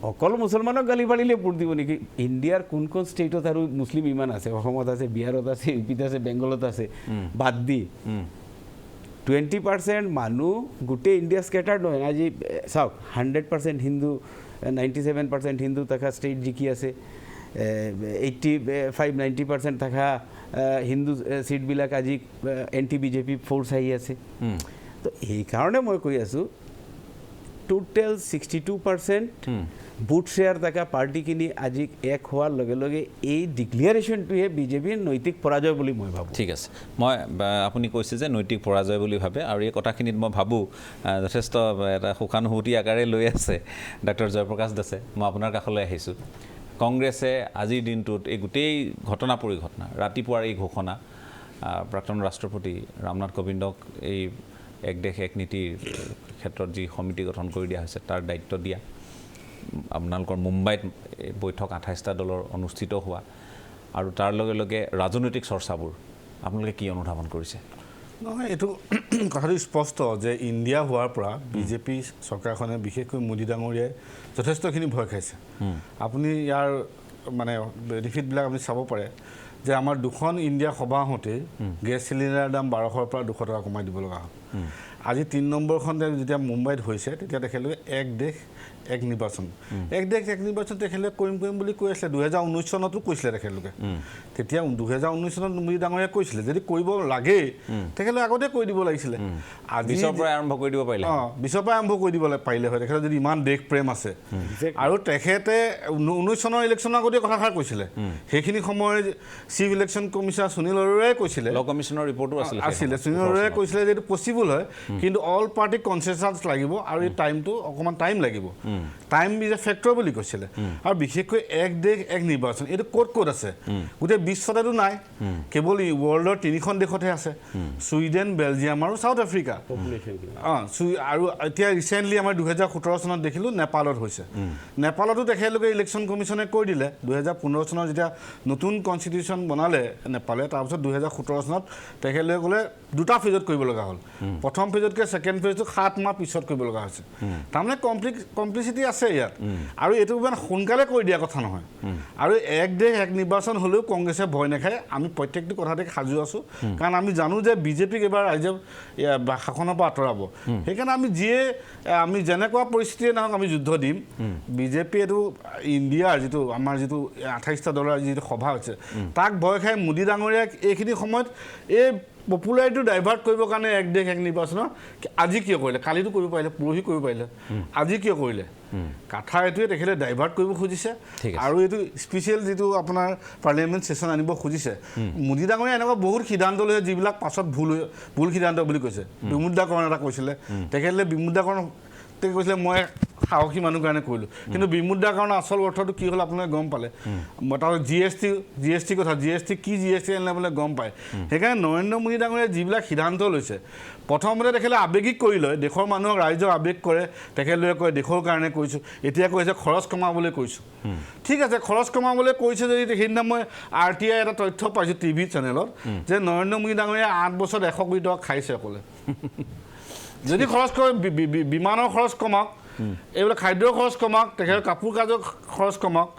অকল মুছলমানক গালি পাৰিলে ভোট দিব নেকি? ইণ্ডিয়াৰ কোন কোন ষ্টেটত আৰু মুছলিম ইমান আছে? অসমত আছে, বিহাৰত আছে, UPত আছে, বেংগলত আছে, বাদ দি 20% মানুহ গোটেই ইণ্ডিয়া স্কেটাৰ্ড নহয়। আজি চাওক 100% হিন্দু, 97% হিন্দু থকা ষ্টেট জিকি আছে, 85-90% থকা হিন্দু চিটবিলাক আজি এণ্টি বিজেপি ফ'ৰ্চ আহি আছে তো সেইকাৰণে মই কৈ আছোঁ টোটেল 62% বুথ শ্বেয়াৰ থকা পাৰ্টিখিনি আজি এক হোৱাৰ লগে লগে এই ডিক্লেৰেশ্যনটোহে বিজেপিৰ নৈতিক পৰাজয় বুলি মই ভাবোঁ ঠিক আছে মই আপুনি কৈছে যে নৈতিক পৰাজয় বুলি ভাবে আৰু এই কথাখিনিত মই ভাবোঁ যথেষ্ট এটা সুখানুভূতি আকাৰে লৈ আছে ডক্টৰ জয়প্ৰকাশ দাসে মই আপোনাৰ কাষলৈ আহিছোঁ কংগ্ৰেছে আজিৰ দিনটোত এই গোটেই ঘটনা পৰিঘটনা ৰাতিপুৱাৰ এই ঘোষণা প্ৰাক্তন ৰাষ্ট্ৰপতি ৰামনাথ কোবিন্দক এই এক দেশ এক নীতিৰ ক্ষেত্ৰত যি সমিতি গঠন কৰি দিয়া হৈছে তাৰ দায়িত্ব দিয়া আপোনালোকৰ মুম্বাইত বৈঠক 28টা দলৰ অনুষ্ঠিত হোৱা আৰু তাৰ লগে লগে ৰাজনৈতিক চৰ্চাবোৰ আপোনালোকে কি অনুধাৱন কৰিছে নহয় এইটো কথাটো স্পষ্ট যে ইণ্ডিয়া হোৱাৰ পৰা বিজেপি চৰকাৰখনে বিশেষকৈ মোদী ডাঙৰীয়াই যথেষ্টখিনি ভয় খাইছে আপুনি ইয়াৰ মানে বেনিফিটবিলাক আপুনি চাব পাৰে যে আমাৰ দুখন ইণ্ডিয়া সভা হওঁতে গেছ চিলিণ্ডাৰৰ দাম 1200ৰ পৰা 200 টকা কমাই দিব লগা হ'ল আজি 3 নম্বৰখন যেতিয়া মুম্বাইত হৈছে তেতিয়া তেখেতলোকে এক দেশ এক নিৰ্বাচন এক দেশ এক নিৰ্বাচন তেখেতলোকে কৰিম বুলি কৈ আছিলে 2019 চনতো কৈছিলে তেখেতলোকে তেতিয়া 2019 চনত মোদী ডাঙৰীয়াই কৈছিলে যদি কৰিব লাগে তেখেতলোকে আগতে কৈ দিব লাগিছিলে আজি বিছৰ পৰা আৰম্ভ কৰি দিব পাৰিলে বিছৰ পৰা আৰম্ভ কৰি দিব পাৰিলে হয় তেখেতৰ যদি ইমান দেশ প্ৰেম আছে আৰু তেখেতে 19 চনৰ ইলেকশ্যনৰ আগতে কথাষাৰ কৈছিলে সেইখিনি সময়ৰ চিফ ইলেকশ্যন কমিছনাৰ সুনীল অৰোৰাই কৈছিলে ল কমিছনৰ ৰিপৰ্টো আছিলে সুনীল অৰোৰাই কৈছিলে যে এইটো পচিবল হয় কিন্তু অল পাৰ্টি কনচেনচাছ লাগিব আৰু এই টাইমটো অকণমান টাইম লাগিব টাইম ইজ এ ফেক্টৰ বুলি কৈছিলে আৰু বিশেষকৈ এক দেশ এক নিৰ্বাচন এইটো ক'ত আছে গোটেই বিশ্বতেতো নাই কেৱল ৱৰ্ল্ডৰ 3খন দেশতহে আছে ছুইডেন বেলজিয়াম আৰু চাউথ আফ্ৰিকা আৰু এতিয়া ৰিচেণ্টলি আমাৰ 2017 চনত দেখিলোঁ নেপালত হৈছে নেপালতো তেখেতলোকে ইলেকশ্যন কমিশ্যনে কৈ দিলে 2015 চনত যেতিয়া নতুন কনষ্টিটিউশ্যন বনালে নেপালে তাৰপিছত 2017 চনত তেখেতলোকে ক'লে দুটা ফেজত কৰিব লগা হ'ল প্ৰথম ফেজতকৈ ছেকেণ্ড ফেজটো 7 মাহ পিছত কৰিব লগা হৈছে তাৰমানে কমপ্লিচিটি আছে ইয়াত আৰু এইটো ইমান সোনকালে কৰি দিয়া কথা নহয় আৰু এক দেশ এক নিৰ্বাচন হ'লেও কংগ্ৰেছে ভয় নাখায় আমি প্ৰত্যেকটো কথাতে সাজু আছোঁ কাৰণ আমি জানো যে বিজেপিক এবাৰ ৰাইজে শাসনৰ পৰা আঁতৰাব সেইকাৰণে আমি যেনেকুৱা পৰিস্থিতিয়ে নহওক আমি যুদ্ধ দিম বিজেপি এইটো ইণ্ডিয়াৰ আমাৰ যিটো 28টা দলৰ যিটো সভা হৈছে তাক ভয় খাই মোদী ডাঙৰীয়াক এইখিনি সময়ত এই পপুলাৰিটিটো ডাইভাৰ্ট কৰিবৰ কাৰণে এক দেশ এক নিৰ্বাচনৰ আজি কিয় কৰিলে কালিতো কৰিব পাৰিলে পৰহি কৰিব পাৰিলে আজি কিয় কৰিলে কথা এইটোৱে তেখেতে ডাইভাৰ্ট কৰিব খুজিছে আৰু এইটো স্পেচিয়েল যিটো আপোনাৰ পাৰ্লিয়ামেণ্ট ছেশ্যন আনিব খুজিছে মোদী ডাঙৰীয়া এনেকুৱা বহুত সিদ্ধান্ত লৈছে যিবিলাক পাছত ভুল সিদ্ধান্ত বুলি কৈছে বিমুদ্ৰাকৰণ এটা কৈছিলে তেখেতলোকে বিমুদ্ৰাকৰণ কৈছিলে মই সাহসী মানুহ কাৰণে কৰিলোঁ কিন্তু বিমুদ্ৰাকৰণৰ আচল অৰ্থটো কি হ'ল আপোনালোকে গম পালে তাৰপিছত জি এছ টি কথা জি এছ টি আনিলে বোলে গম পায় সেইকাৰণে নৰেন্দ্ৰ মোদী ডাঙৰীয়াই যিবিলাক সিদ্ধান্ত লৈছে প্ৰথমতে তেখেতে আৱেগিক কৰি লয় দেশৰ মানুহক ৰাইজক আৱেগ কৰে তেখেতলোকে কয় দেশৰ কাৰণে কৈছোঁ এতিয়া কৈছে খৰচ কমাবলৈ কৈছোঁ ঠিক আছে খৰচ কমাবলৈ কৈছে যদি সেইদিনা মই RTI এটা তথ্য পাইছোঁ টিভি চেনেলত যে নৰেন্দ্ৰ মোদী ডাঙৰীয়াই 8 বছৰত 100 কোটি টকা খাইছে অকলে যদি খৰচ কৰে বিমানৰ খৰচ কমাওক এইবিলাক খাদ্যৰ খৰচ কমাওক তেখেতৰ কাপোৰ কাজৰ খৰচ কমাওক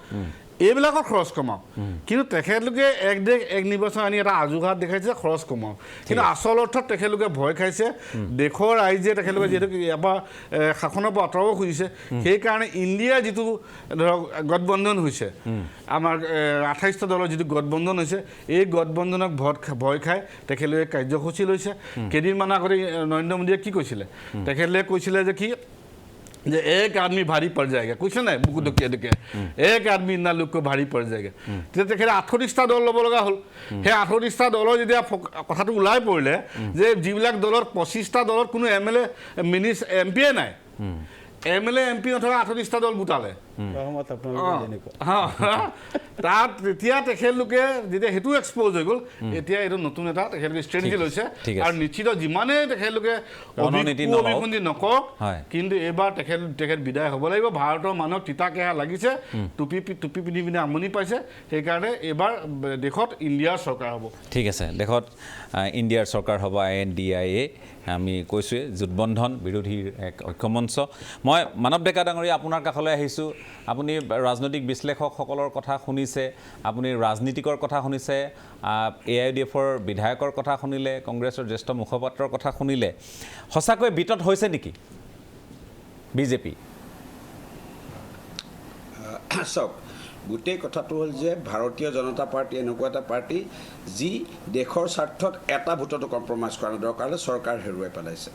এইবিলাকৰ খৰচ কমাওক কিন্তু তেখেতলোকে এক দেশ এক নিৰ্বাচন আনি এটা আজুহাত দেখাইছে খৰচ কমাওক কিন্তু আচল অৰ্থত তেখেতলোকে ভয় খাইছে দেশৰ ৰাইজে তেখেতলোকে যিহেতু এবাৰ শাসনৰ পৰা আঁতৰাব খুজিছে সেইকাৰণে ইণ্ডিয়াৰ যিটো ধৰক গঠবন্ধন হৈছে আমাৰ 28টা দলৰ যিটো গঠবন্ধন হৈছে এই গঠবন্ধনক ভয় খাই তেখেতলোকে কাৰ্যসূচী লৈছে কেইদিনমানৰ আগতে নৰেন্দ্ৰ মোদীয়ে কি কৈছিলে তেখেতলোকে কৈছিলে যে কি যে এক আদমি ভাৰী পৰ যায়গা কৈছে নাই বুকু দুখীয়া এক আদমি ইন্না লোককৈ ভাৰী পৰ যায়গা তেতিয়া তেখেতে 38টা দল ল'ব লগা হ'ল সেই 38টা দলৰ যেতিয়া কথাটো ওলাই পৰিলে যে যিবিলাক দলৰ 25টা দলত কোনো MLA MP নাই MLA MP নথকা 38টা দল গোটালে তাত তেতিয়া তেখেতলোকে যেতিয়া সেইটো এক্সপ'জ হৈ গ'ল এতিয়া এইটো নতুন এটা তেখেতলোকে ষ্ট্ৰেটেজি লৈছে আৰু নিশ্চিত যিমানেই তেখেতলোকে অভিসন্ধি নকৰক কিন্তু এইবাৰ তেখেত বিদায় হ'ব লাগিব ভাৰতৰ মানুহক তিতা কেহা লাগিছে টুপি পিন্ধি পিন্ধি আমনি পাইছে সেইকাৰণে এইবাৰ দেশত ইণ্ডিয়াৰ চৰকাৰ হ'ব ঠিক আছে দেশত ইণ্ডিয়াৰ চৰকাৰ হ'ব INDIA আমি কৈছোঁৱে জোটবন্ধন বিৰোধীৰ এক ঐক্যমঞ্চ মই মানৱ ডেকা ডাঙৰীয়া আপোনাৰ কাষলৈ আহিছোঁ আপুনি ৰাজনৈতিক বিশ্লেষকসকলৰ কথা শুনিছে আপুনি ৰাজনীতিকৰ কথা শুনিছে AIUDFৰ বিধায়কৰ কথা শুনিলে কংগ্ৰেছৰ জ্যেষ্ঠ মুখপাত্ৰৰ কথা শুনিলে সঁচাকৈ বিতত হৈছে নেকি বিজেপি চাওক গোটেই কথাটো হ'ল যে ভাৰতীয় জনতা পাৰ্টি এনেকুৱা এটা পাৰ্টি যি দেশৰ স্বাৰ্থত এটা ভোটতো কম্প্ৰমাইজ কৰা দৰকাৰ হ'লে চৰকাৰ হেৰুৱাই পেলাইছে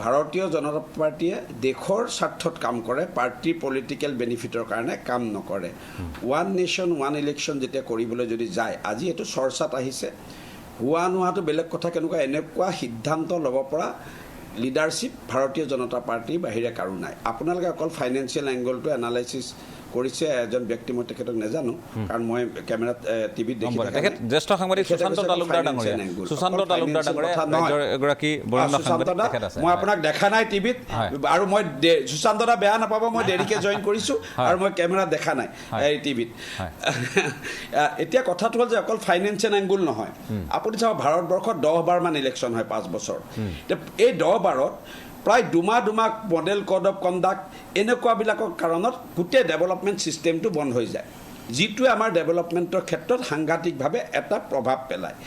ভাৰতীয় জনতা পাৰ্টিয়ে দেশৰ স্বাৰ্থত কাম কৰে পাৰ্টিৰ পলিটিকেল বেনিফিটৰ কাৰণে কাম নকৰে ওৱান নেশ্যন ওৱান ইলেকশ্যন যেতিয়া কৰিবলৈ যদি যায় আজি এইটো চৰ্চাত আহিছে হোৱা নোহোৱাটো বেলেগ কথা কেনেকুৱা এনেকুৱা সিদ্ধান্ত ল'ব পৰা লিডাৰশ্বিপ ভাৰতীয় জনতা পাৰ্টিৰ বাহিৰে কাৰো নাই আপোনালোকে অকল ফাইনেন্সিয়েল এংগলটো এনালাইচিছ কৰিছে এজন ব্যক্তি মই তেখেতক নাজানো কাৰণ মই কেমেৰাত টিভিত দেখি তেখেত জ্যেষ্ঠ সাংবাদিক সুশান্ত তালুকদাৰ ডাঙৰীয়া এগৰাকী বৰেণ্য সাংবাদিক তেখেত আছে মই আপোনাক দেখা নাই টিভিত আৰু মই সুশান্ত দা বেয়া নাপাব মই দেৰিকৈ জইন কৰিছোঁ আৰু মই কেমেৰাত দেখা নাই এই টিভিত এতিয়া কথাটো হ'ল যে অকল ফাইনেন্সিয়েল এংগুল নহয় আপুনি চাওক ভাৰতবৰ্ষত 10 বাৰমান ইলেকশ্যন হয় 5 বছৰ এই 10 বাৰত প্ৰায় দুমাহ মডেল কোড অফ কণ্ডাক্ট এনেকুৱাবিলাকৰ কাৰণত গোটেই ডেভেলপমেণ্ট ছিষ্টেমটো বন্ধ হৈ যায় যিটোৱে আমাৰ ডেভেলপমেণ্টৰ ক্ষেত্ৰত সাংঘাতিকভাৱে এটা প্ৰভাৱ পেলায়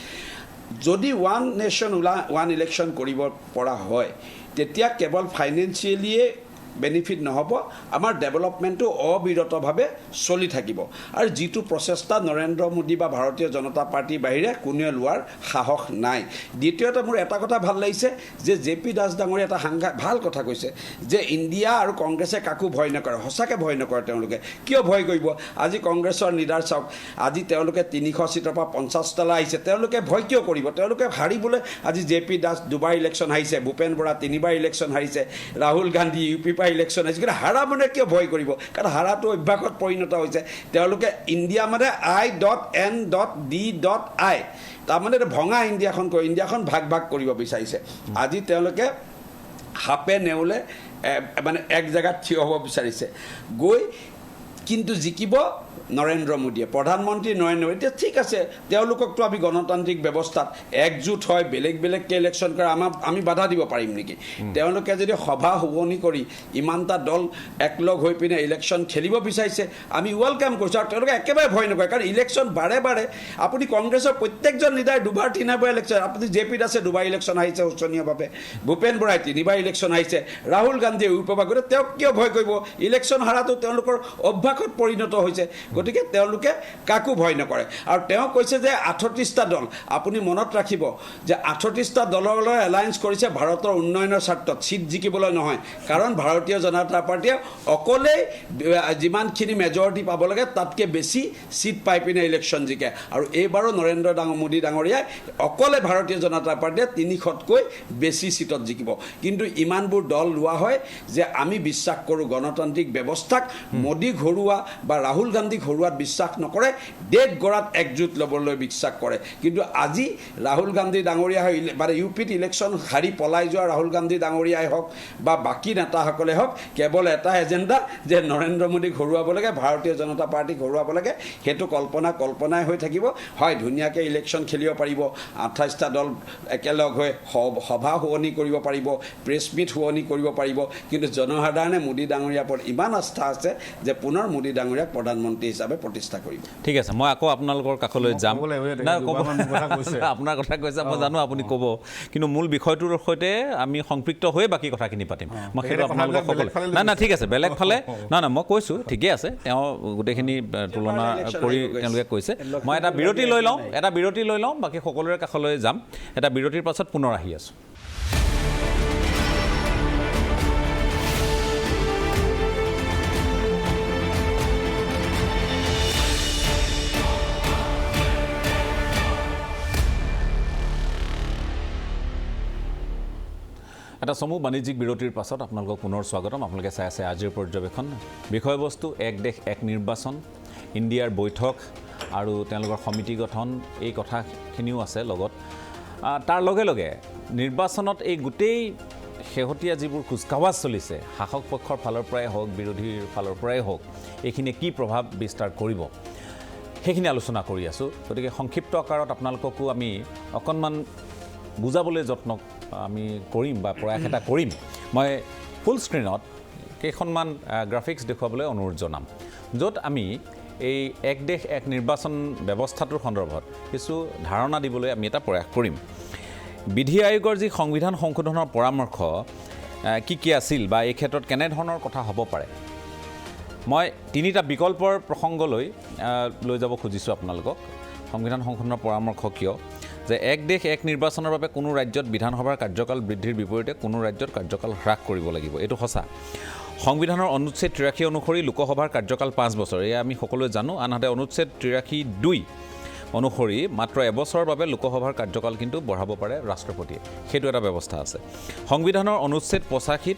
যদি ওৱান নেশ্যন ওৱান ইলেকশ্যন কৰিব পৰা হয় তেতিয়া কেৱল ফাইনেন্সিয়েলিয়ে বেনিফিট নহ'ব আমাৰ ডেভেলপমেণ্টটো অবিৰতভাৱে চলি থাকিব আৰু যিটো প্ৰচেষ্টা নৰেন্দ্ৰ মোদী বা ভাৰতীয় জনতা পাৰ্টিৰ বাহিৰে কোনেও লোৱাৰ সাহস নাই দ্বিতীয়তে মোৰ এটা কথা ভাল লাগিছে যে জে.পি. দাস ডাঙৰীয়া এটা ভাল কথা কৈছে যে ইণ্ডিয়া আৰু কংগ্ৰেছে কাকো ভয় নকৰে সঁচাকৈ ভয় নকৰে তেওঁলোকে কিয় ভয় কৰিব আজি কংগ্ৰেছৰ লিডাৰ চাওক আজি তেওঁলোকে 300 ছিটৰ পৰা 50টালৈ আহিছে তেওঁলোকে ভয় কিয় কৰিব তেওঁলোকে হাৰিবলৈ আজি জে.পি. দাস 2বাৰ ইলেকশ্যন হাৰিছে ভূপেন বৰা 3বাৰ ইলেকশ্যন হাৰিছে ৰাহুল গান্ধী ইউ.পি. ইলেকশ্যন হৈছে কিন্তু হাৰা মানে কিয় ভয় কৰিব কাৰণ হাৰাটো অভ্যাসত পৰিণত হৈছে তেওঁলোকে ইণ্ডিয়া মানে I.N.D.I তাৰমানে ভঙা ইণ্ডিয়াখন ভাগ কৰিব বিচাৰিছে আজি তেওঁলোকে হাপে নেউলে মানে এক জেগাত থিয় হ'ব বিচাৰিছে গৈ কিন্তু জিকিব নৰেন্দ্ৰ মোদীয়ে প্ৰধানমন্ত্ৰী নৰেন্দ্ৰ মোদী এতিয়া ঠিক আছে তেওঁলোককতো আমি গণতান্ত্ৰিক ব্যৱস্থাত একজোট হয় বেলেগকৈ ইলেকশ্যন কৰে আমি বাধা দিব পাৰিম নেকি তেওঁলোকে যদি সভা শুৱনি কৰি ইমানটা দল একলগ হৈ পিনে ইলেকশ্যন খেলিব বিচাৰিছে আমি ৱেলকাম কৰিছোঁ আৰু তেওঁলোকে একেবাৰে ভয় নকৰে কাৰণ ইলেকশ্যন বাৰে আপুনি কংগ্ৰেছৰ প্ৰত্যেকজন লিডাৰ 2বাৰ 3বাৰ ইলেকশ্যন আপুনি জে.পি. দাসে 2বাৰ ইলেকশ্যন হাৰিছে শোচনীয়ভাৱে ভূপেন বৰাই 3বাৰ ইলেকশ্যন হাৰিছে ৰাহুল গান্ধীয়ে ইউপিৰ গতিকে তেওঁক কিয় ভয় কৰিব ইলেকশ্যন হাৰাটো তেওঁলোকৰ অভ্যাসত পৰিণত হৈছে গতিকে তেওঁলোকে কাকো ভয় নকৰে আৰু তেওঁ কৈছে যে 38টা দল আপুনি মনত ৰাখিব যে 38টা দললৈ এলায়েন্স কৰিছে ভাৰতৰ উন্নয়নৰ স্বাৰ্থত ছিট জিকিবলৈ নহয় কাৰণ ভাৰতীয় জনতা পাৰ্টিয়ে অকলেই যিমানখিনি মেজৰিটি পাব লাগে তাতকৈ বেছি ছিট পাই পিনে ইলেকশ্যন জিকে আৰু এইবাৰো নৰেন্দ্ৰ মোদী ডাঙৰীয়াই অকলে ভাৰতীয় জনতা পাৰ্টিয়ে 300তকৈ বেছি ছিটত জিকিব কিন্তু ইমানবোৰ দল লোৱা হয় যে আমি বিশ্বাস কৰোঁ গণতান্ত্ৰিক ব্যৱস্থাক মোদী ঘৰুৱা বা ৰাহুল গান্ধী ঘৰুৱাত বিশ্বাস নকৰে দেশ গঢ়াত একজোট ল'বলৈ বিশ্বাস কৰে কিন্তু আজি ৰাহুল গান্ধী ডাঙৰীয়া হৈ মানে ইউপিত ইলেকশ্যন হাৰি পলাই যোৱা ৰাহুল গান্ধী ডাঙৰীয়াই হওক বা বাকী নেতাসকলে হওক কেৱল এটা এজেণ্ডা যে নৰেন্দ্ৰ মোদী ঘৰুৱাব লাগে ভাৰতীয় জনতা পাৰ্টি ঘৰুৱাব লাগে সেইটো কল্পনাই হৈ থাকিব হয় ধুনীয়াকৈ ইলেকশ্যন খেলিব পাৰিব 28টা দল একেলগ হৈ সভা শুৱনি কৰিব পাৰিব প্ৰেছ মিট শুৱনি কৰিব পাৰিব কিন্তু জনসাধাৰণে মোদী ডাঙৰীয়াৰ ওপৰত ইমান আস্থা আছে যে পুনৰ মোদী ডাঙৰীয়াক প্ৰধানমন্ত্ৰী হিচাপে প্ৰতিষ্ঠা কৰিব ঠিক আছে মই আকৌ আপোনালোকৰ কাষলৈ যাম আপোনাৰ কথা কৈছে মই জানো আপুনি ক'ব কিন্তু মূল বিষয়টোৰ সৈতে আমি সংপৃক্ত হৈ বাকী কথাখিনি পাতিম মই সেইটো আপোনালোকক সকলো নাই ঠিক আছে বেলেগ ফালে নাই মই কৈছোঁ ঠিকে আছে তেওঁ গোটেইখিনি তুলনা কৰি তেওঁলোকে কৈছে মই এটা বিৰতি লৈ লওঁ বাকী সকলোৰে কাষলৈ যাম এটা বিৰতিৰ পাছত পুনৰ আহি আছোঁ এটা চমু বাণিজ্যিক বিৰতিৰ পাছত আপোনালোকক পুনৰ স্বাগতম আপোনালোকে চাই আছে আজিৰ পৰ্যবেক্ষণ বিষয়বস্তু এক দেশ এক নিৰ্বাচন ইণ্ডিয়াৰ বৈঠক আৰু তেওঁলোকৰ সমিতি গঠন এই কথাখিনিও আছে লগত তাৰ লগে লগে নিৰ্বাচনত এই গোটেই শেহতীয়া যিবোৰ কুচকাৱাজ চলিছে শাসক পক্ষৰ ফালৰ পৰাই হওক বিৰোধীৰ ফালৰ পৰাই হওক এইখিনিয়ে কি প্ৰভাৱ বিস্তাৰ কৰিব সেইখিনি আলোচনা কৰি আছোঁ গতিকে সংক্ষিপ্ত আকাৰত আপোনালোককো আমি অকণমান বুজাবলৈ যত্ন আমি কৰিম বা প্ৰয়াস এটা কৰিম মই ফুল স্ক্ৰীণত কেইখনমান গ্ৰাফিক্স দেখুৱাবলৈ অনুৰোধ জনাম য'ত আমি এই এক দেশ এক নিৰ্বাচন ব্যৱস্থাটোৰ সন্দৰ্ভত কিছু ধাৰণা দিবলৈ আমি এটা প্ৰয়াস কৰিম বিধি আয়োগৰ যি সংবিধান সংশোধনৰ পৰামৰ্শ কি আছিল বা এই ক্ষেত্ৰত কেনেধৰণৰ কথা হ'ব পাৰে মই তিনিটা বিকল্পৰ প্ৰসংগলৈ লৈ যাব খুজিছোঁ আপোনালোকক সংবিধান সংশোধনৰ পৰামৰ্শ কিয় যে এক দেশ এক নিৰ্বাচনৰ বাবে কোনো ৰাজ্যত বিধানসভাৰ কাৰ্যকাল বৃদ্ধিৰ বিপৰীতে কোনো ৰাজ্যত কাৰ্যকাল হ্ৰাস কৰিব লাগিব এইটো সঁচা সংবিধানৰ অনুচ্ছেদ 83 অনুসৰি লোকসভাৰ কাৰ্যকাল 5 বছৰ এয়া আমি সকলোৱে জানো আনহাতে অনুচ্ছেদ 83(2) অনুসৰি মাত্ৰ এবছৰৰ বাবে লোকসভাৰ কাৰ্যকাল কিন্তু বঢ়াব পাৰে ৰাষ্ট্ৰপতিয়ে সেইটো এটা ব্যৱস্থা আছে সংবিধানৰ অনুচ্ছেদ 85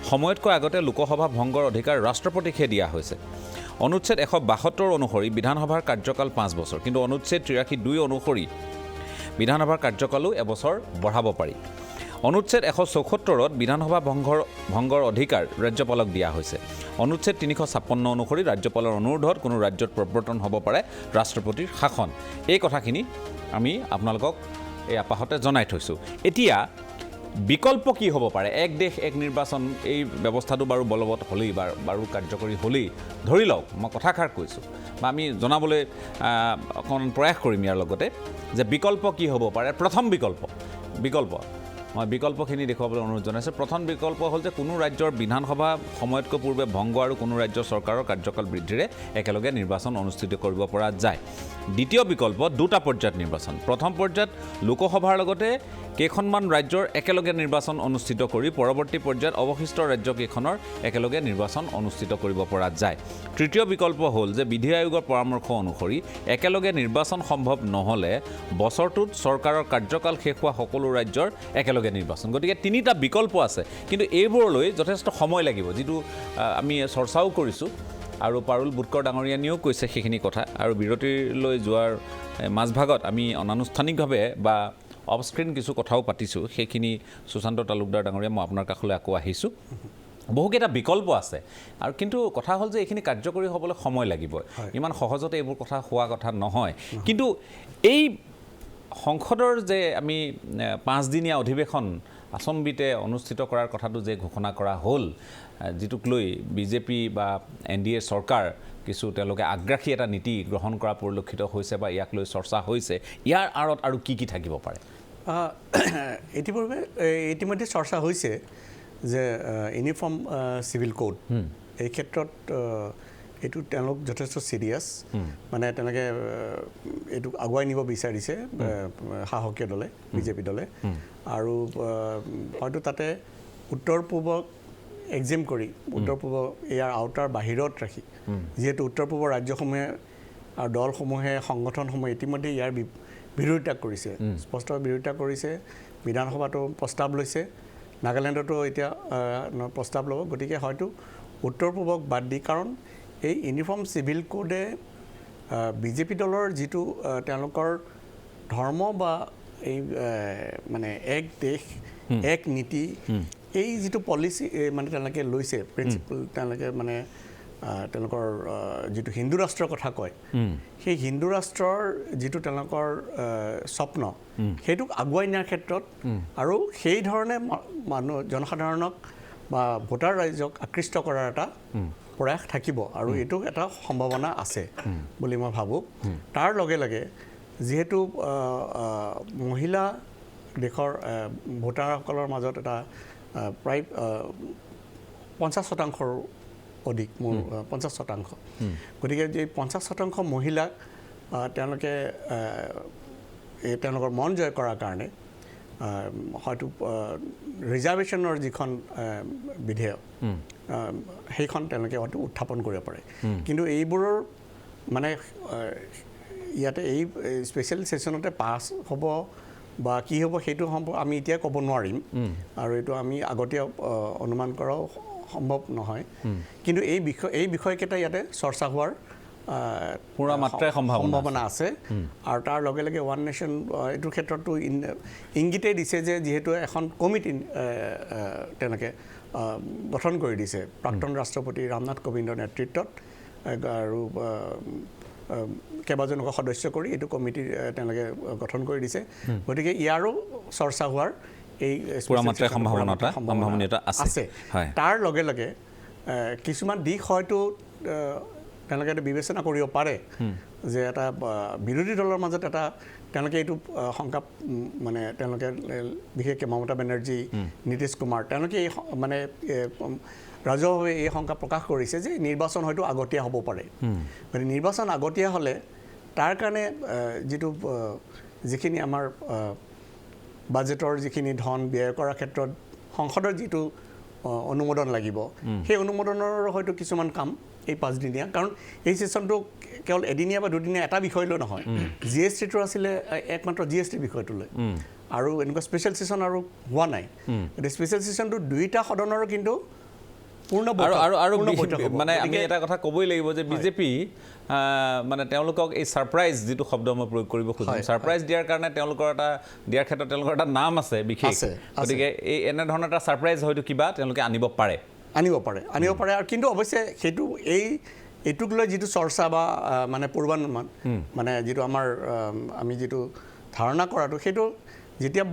সময়তকৈ আগতে লোকসভা ভংগৰ অধিকাৰ ৰাষ্ট্ৰপতিকহে দিয়া হৈছে অনুচ্ছেদ 172 অনুসৰি বিধানসভাৰ কাৰ্যকাল 5 বছৰ কিন্তু অনুচ্ছেদ 83(2) অনুসৰি বিধানসভাৰ কাৰ্যকালো এবছৰ বঢ়াব পাৰি অনুচ্ছেদ 174ত বিধানসভা ভংগৰ অধিকাৰ ৰাজ্যপালক দিয়া হৈছে অনুচ্ছেদ 356 অনুসৰি ৰাজ্যপালৰ অনুৰোধত কোনো ৰাজ্যত প্ৰৱৰ্তন হ'ব পাৰে ৰাষ্ট্ৰপতিৰ শাসন এই কথাখিনি আমি আপোনালোকক এই আপাহতে জনাই থৈছোঁ এতিয়া বিকল্প কি হ'ব পাৰে এক দেশ এক নিৰ্বাচন এই ব্যৱস্থাটো বাৰু বলবৎ হ'লেই বাৰু কাৰ্যকৰী হ'লেই ধৰি লওক মই কথাষাৰ কৈছোঁ বা আমি জনাবলৈ অকণমান প্ৰয়াস কৰিম ইয়াৰ লগতে যে বিকল্প কি হ'ব পাৰে প্ৰথম বিকল্প মই বিকল্পখিনি দেখুৱাবলৈ অনুৰোধ জনাইছোঁ প্ৰথম বিকল্প হ'ল যে কোনো ৰাজ্যৰ বিধানসভা সময়তকৈ পূৰ্বে ভংগ আৰু কোনো ৰাজ্যৰ চৰকাৰৰ কাৰ্যকাল বৃদ্ধিৰে একেলগে নিৰ্বাচন অনুষ্ঠিত কৰিব পৰা যায় দ্বিতীয় বিকল্প দুটা পৰ্যায়ত নিৰ্বাচন প্ৰথম পৰ্যায়ত লোকসভাৰ লগতে কেইখনমান ৰাজ্যৰ একেলগে নিৰ্বাচন অনুষ্ঠিত কৰি পৰৱৰ্তী পৰ্যায়ত অৱশিষ্ট ৰাজ্যকেইখনৰ একেলগে নিৰ্বাচন অনুষ্ঠিত কৰিব পৰা যায় তৃতীয় বিকল্প হ'ল যে বিধি আয়োগৰ পৰামৰ্শ অনুসৰি একেলগে নিৰ্বাচন সম্ভৱ নহ'লে বছৰটোত চৰকাৰৰ কাৰ্যকাল শেষ হোৱা সকলো ৰাজ্যৰ একেলগে নিৰ্বাচন গতিকে তিনিটা বিকল্প আছে কিন্তু এইবোৰলৈ যথেষ্ট সময় লাগিব যিটো আমি চৰ্চাও কৰিছোঁ আৰু পাৰুল বুটকৰ ডাঙৰীয়ানীয়েও কৈছে সেইখিনি কথা আৰু বিৰতিলৈ যোৱাৰ মাজভাগত আমি অনানুষ্ঠানিকভাৱে বা অফ স্ক্ৰীন কিছু কথাও পাতিছোঁ সেইখিনি সুশান্ত তালুকদাৰ ডাঙৰীয়া মই আপোনাৰ কাষলৈ আকৌ আহিছোঁ বহুকেইটা বিকল্প আছে আৰু কিন্তু কথা হ'ল যে এইখিনি কাৰ্যকৰী হ'বলৈ সময় লাগিব ইমান সহজতে এইবোৰ কথা হোৱা কথা নহয় কিন্তু এই সংসদৰ যে আমি 5 দিনীয়া অধিৱেশন আচম্বিতে অনুষ্ঠিত কৰাৰ কথাটো যে ঘোষণা কৰা হ'ল যিটোক লৈ বিজেপি বা NDA চৰকাৰ কিছু তেওঁলোকে আগ্ৰাসী এটা নীতি গ্ৰহণ কৰা পৰিলক্ষিত হৈছে বা ইয়াক লৈ চৰ্চা হৈছে ইয়াৰ আঁৰত আৰু কি থাকিব পাৰে ইতিমধ্যে চৰ্চা হৈছে যে ইউনিফৰ্ম চিভিল কোড এই ক্ষেত্ৰত এইটো তেওঁলোক যথেষ্ট চিৰিয়াছ মানে তেনেকৈ এইটো আগুৱাই নিব বিচাৰিছে সাহসীয় দলে বিজেপি দলে আৰু হয়তো তাতে উত্তৰ পূবক এক্সিম কৰি উত্তৰ পূব ইয়াৰ আউটাৰ বাহিৰত ৰাখি যিহেতু উত্তৰ পূবৰ ৰাজ্যসমূহে আৰু দলসমূহে সংগঠনসমূহে ইতিমধ্যে ইয়াৰ বিৰোধিতা কৰিছে স্পষ্ট বিৰোধিতা কৰিছে বিধানসভাতো প্ৰস্তাৱ লৈছে নাগালেণ্ডতো এতিয়া প্ৰস্তাৱ ল'ব গতিকে হয়তো উত্তৰ পূবক বাদ দি কাৰণ এই ইউনিফৰ্ম চিভিল কোডে বিজেপি দলৰ যিটো তেওঁলোকৰ ধৰ্ম বা এই মানে এক দেশ এক নীতি এই যিটো পলিচি মানে তেওঁলোকে লৈছে প্ৰিন্সিপল তেওঁলোকে মানে তেওঁলোকৰ যিটো হিন্দু ৰাষ্ট্ৰৰ কথা কয় সেই হিন্দু ৰাষ্ট্ৰৰ যিটো তেওঁলোকৰ স্বপ্ন সেইটোক আগুৱাই নিয়াৰ ক্ষেত্ৰত আৰু সেই ধৰণে মানুহ জনসাধাৰণক বা ভোটাৰ ৰাইজক আকৃষ্ট কৰাৰ এটা প্ৰয়াস থাকিব আৰু এইটো এটা সম্ভাৱনা আছে বুলি মই ভাবোঁ তাৰ লগে লগে যিহেতু মহিলা দেশৰ ভোটাৰসকলৰ মাজত এটা প্ৰায় 50% অধিক মোৰ 50% গতিকে যে 50% মহিলাক তেওঁলোকে তেওঁলোকৰ মন জয় কৰাৰ কাৰণে হয়তো ৰিজাৰ্ভেশ্যনৰ যিখন বিধেয়ক সেইখন তেওঁলোকে হয়তো উত্থাপন কৰিব পাৰে কিন্তু এইবোৰৰ মানে ইয়াতে এই স্পেচিয়েল ছেশ্যনতে পাছ হ'ব বা কি হ'ব সেইটো আমি এতিয়া ক'ব নোৱাৰিম আৰু এইটো আমি আগতীয়া অনুমান কৰাও সম্ভৱ নহয় কিন্তু এই বিষয়কেইটা ইয়াতে চৰ্চা হোৱাৰ পুৰা মাত্ৰাই সম্ভাৱনা আছে আৰু তাৰ লগে লগে ওৱান নেশ্যন এইটোৰ ক্ষেত্ৰতো ইংগিতেই দিছে যে যিহেতু এখন কমিটি তেনেকৈ গঠন কৰি দিছে প্ৰাক্তন ৰাষ্ট্ৰপতি ৰামনাথ কোবিন্দৰ নেতৃত্বত আৰু কেইবাজনকো সদস্য কৰি এইটো কমিটি তেওঁলোকে গঠন কৰি দিছে গতিকে ইয়াৰো চৰ্চা হোৱাৰ এই পুৰা মাত্ৰাই সম্ভাৱনা আছে তাৰ লগে লগে কিছুমান দিশ হয়তো তেওঁলোকে এইটো বিবেচনা কৰিব পাৰে যে এটা বিৰোধী দলৰ মাজত এটা তেওঁলোকে এইটো শংকা মানে তেওঁলোকে বিশেষকৈ মমতা বেনাৰ্জী নীতিশ কুমাৰ তেওঁলোকে এই মানে ৰাজহুৱাভাৱে এই শংকা প্ৰকাশ কৰিছে যে নিৰ্বাচন হয়তো আগতীয়া হ'ব পাৰে গতিকে নিৰ্বাচন আগতীয়া হ'লে তাৰ কাৰণে যিটো যিখিনি আমাৰ বাজেটৰ যিখিনি ধন ব্যয় কৰাৰ ক্ষেত্ৰত সংসদৰ যিটো অনুমোদন লাগিব সেই অনুমোদনৰ হয়তো কিছুমান কাম এই 5 দিনীয়া কাৰণ এই ছেশ্যনটো কেৱল এদিনীয়া বা দুদিনীয়া এটা বিষয়লৈ নহয় GST-টো আছিলে একমাত্ৰ GST বিষয়টোলৈ আৰু এনেকুৱা স্পেচিয়েল ছেশ্যন আৰু হোৱা নাই গতিকে স্পেচিয়েল ছেশ্যনটো দুইটা সদনৰ কিন্তু পূৰ্ণ মানে আমি এটা কথা ক'বই লাগিব যে বিজেপি মানে তেওঁলোকক এই ছাৰপ্ৰাইজ যিটো শব্দ মই প্ৰয়োগ কৰিব খুজিম ছাৰপ্ৰাইজ দিয়াৰ কাৰণে তেওঁলোকৰ দিয়াৰ ক্ষেত্ৰত তেওঁলোকৰ এটা নাম আছে বিশেষ গতিকে এই এনেধৰণৰ এটা ছাৰপ্ৰাইজ হয়তো কিবা তেওঁলোকে আনিব পাৰে আৰু কিন্তু অৱশ্যে সেইটো এইটোক লৈ যিটো চৰ্চা বা মানে পূৰ্বানুমান মানে যিটো আমাৰ আমি যিটো ধাৰণা কৰাটো সেইটো যেতিয়া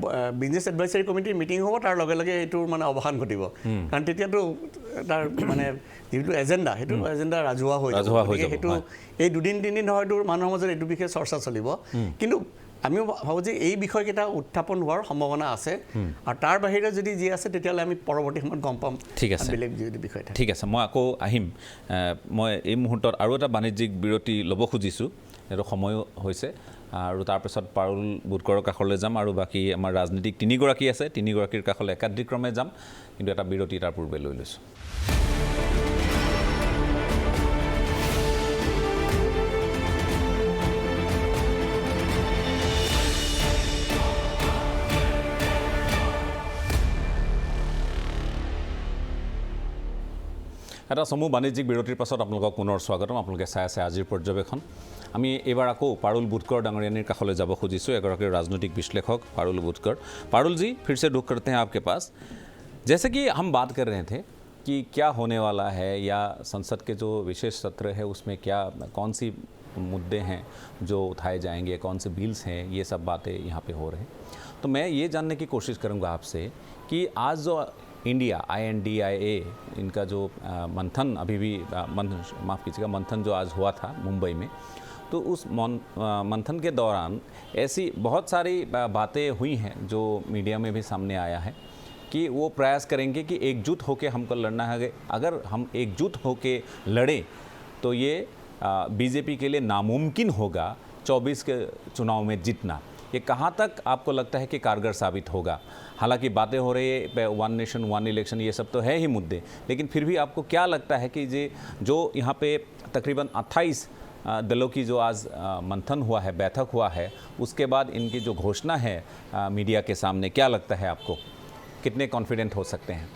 বিজনেছ এডভাইচাৰী কমিটিৰ মিটিং হ'ব তাৰ লগে লগে এইটোৰ মানে অৱসান ঘটিব কাৰণ তেতিয়াতো তাৰ মানে যিটো এজেণ্ডা সেইটো এজেণ্ডা ৰাজহুৱা হৈ যাব সেইটো এই 2-3 দিন হয়তো মানুহৰ মাজত এইটো বিষয়ে চৰ্চা চলিব কিন্তু আমি ভাবোঁ যে এই বিষয়কেইটা উত্থাপন হোৱাৰ সম্ভাৱনা আছে আৰু তাৰ বাহিৰে যদি যি আছে তেতিয়াহ'লে আমি পৰৱৰ্তী সময়ত গম পাম ঠিক আছে বেলেগ যদি বিষয় থাকে ঠিক আছে মই আকৌ আহিম মই এই মুহূৰ্তত আৰু এটা বাণিজ্যিক বিৰতি ল'ব খুজিছোঁ সেইটো সময়ো হৈছে আৰু তাৰপিছত পাৰুল বুটকৰৰ কাষলৈ যাম আৰু বাকী আমাৰ ৰাজনীতিক 3গৰাকী আছে 3গৰাকীৰ কাষলৈ একাধিক্ৰমে যাম কিন্তু এটা বিৰতি তাৰ পূৰ্বে লৈ লৈছোঁ এটা চমু বাণিজ্যিক বিৰতিৰ পাছত আপোনালোকক পুনৰ স্বাগতম আপোনালোকে চাই আছে আজিৰ পৰ্যবেক্ষণ আমি এবাৰ আকৌ পাৰুল বুটকৰ ডাঙৰীয়ানীৰ কাষলৈ যাব খুজিছোঁ এগৰাকী राजनीतिक विश्लेषक पारुल बुटकर पारुल जी फिर से रुख करते हैं आपके पास जैसे कि हम बात कर रहे थे कि क्या होने वाला है या संसद के जो विशेष सत्र है उसमें क्या कौन सी मुद्दे हैं जो उठाए जाएंगे कौन से बिल्स हैं ये सब बातें यहाँ पे हो रहे हैं तो मैं ये जानने की कोशिश करूँगा आपसे कि आज जो इंडिया INDIA इनका जो मंथन अभी भी माफ़ कीजिएगा मंथन जो आज हुआ था मुंबई में तो उस मंथन के दौरान ऐसी बहुत सारी बातें हुई हैं जो मीडिया में भी सामने आया है कि वो प्रयास करेंगे कि एकजुट होकर हमको लड़ना है अगर हम एकजुट होकर लड़ें तो ये बीजेपी के लिए नामुमकिन होगा 24 के चुनाव में जीतना ये कहाँ तक आपको लगता है कि कारगर साबित होगा हालांकि बातें हो रही है 1 नेशन 1 इलेक्शन ये सब तो है ही मुद्दे लेकिन फिर भी आपको क्या लगता है कि जो यहाँ पे तकरीबन 28 दलों की जो आज मंथन हुआ है बैठक हुआ है उसके बाद इनकी जो घोषणा है मीडिया के सामने क्या लगता है आपको कितने कॉन्फिडेंट हो सकते हैं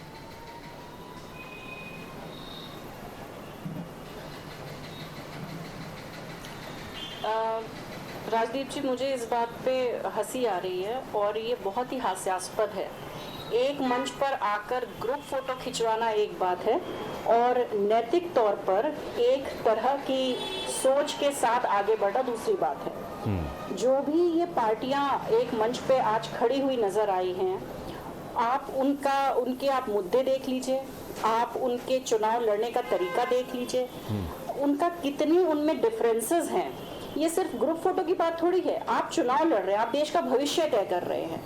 राजदीप जी मुझे इस बात पे हंसी आ रही है और ये बहुत ही हास्यास्पद है एक मंच पर आकर ग्रुप फोटो खिंचवाना एक बात है और नैतिक तौर पर एक तरह की सोच के साथ आगे बढ़ना दूसरी बात है जो भी ये पार्टियां एक मंच पे आज खड़ी हुई नजर आई हैं आप उनके आप मुद्दे देख लीजिए आप उनके चुनाव लड़ने का तरीका देख लीजिए उनका कितनी उनमें डिफरेंसेस हैं ये सिर्फ ग्रुप फोटो की बात थोड़ी है आप चुनाव लड़ रहे हैं आप देश का भविष्य तय कर रहे हैं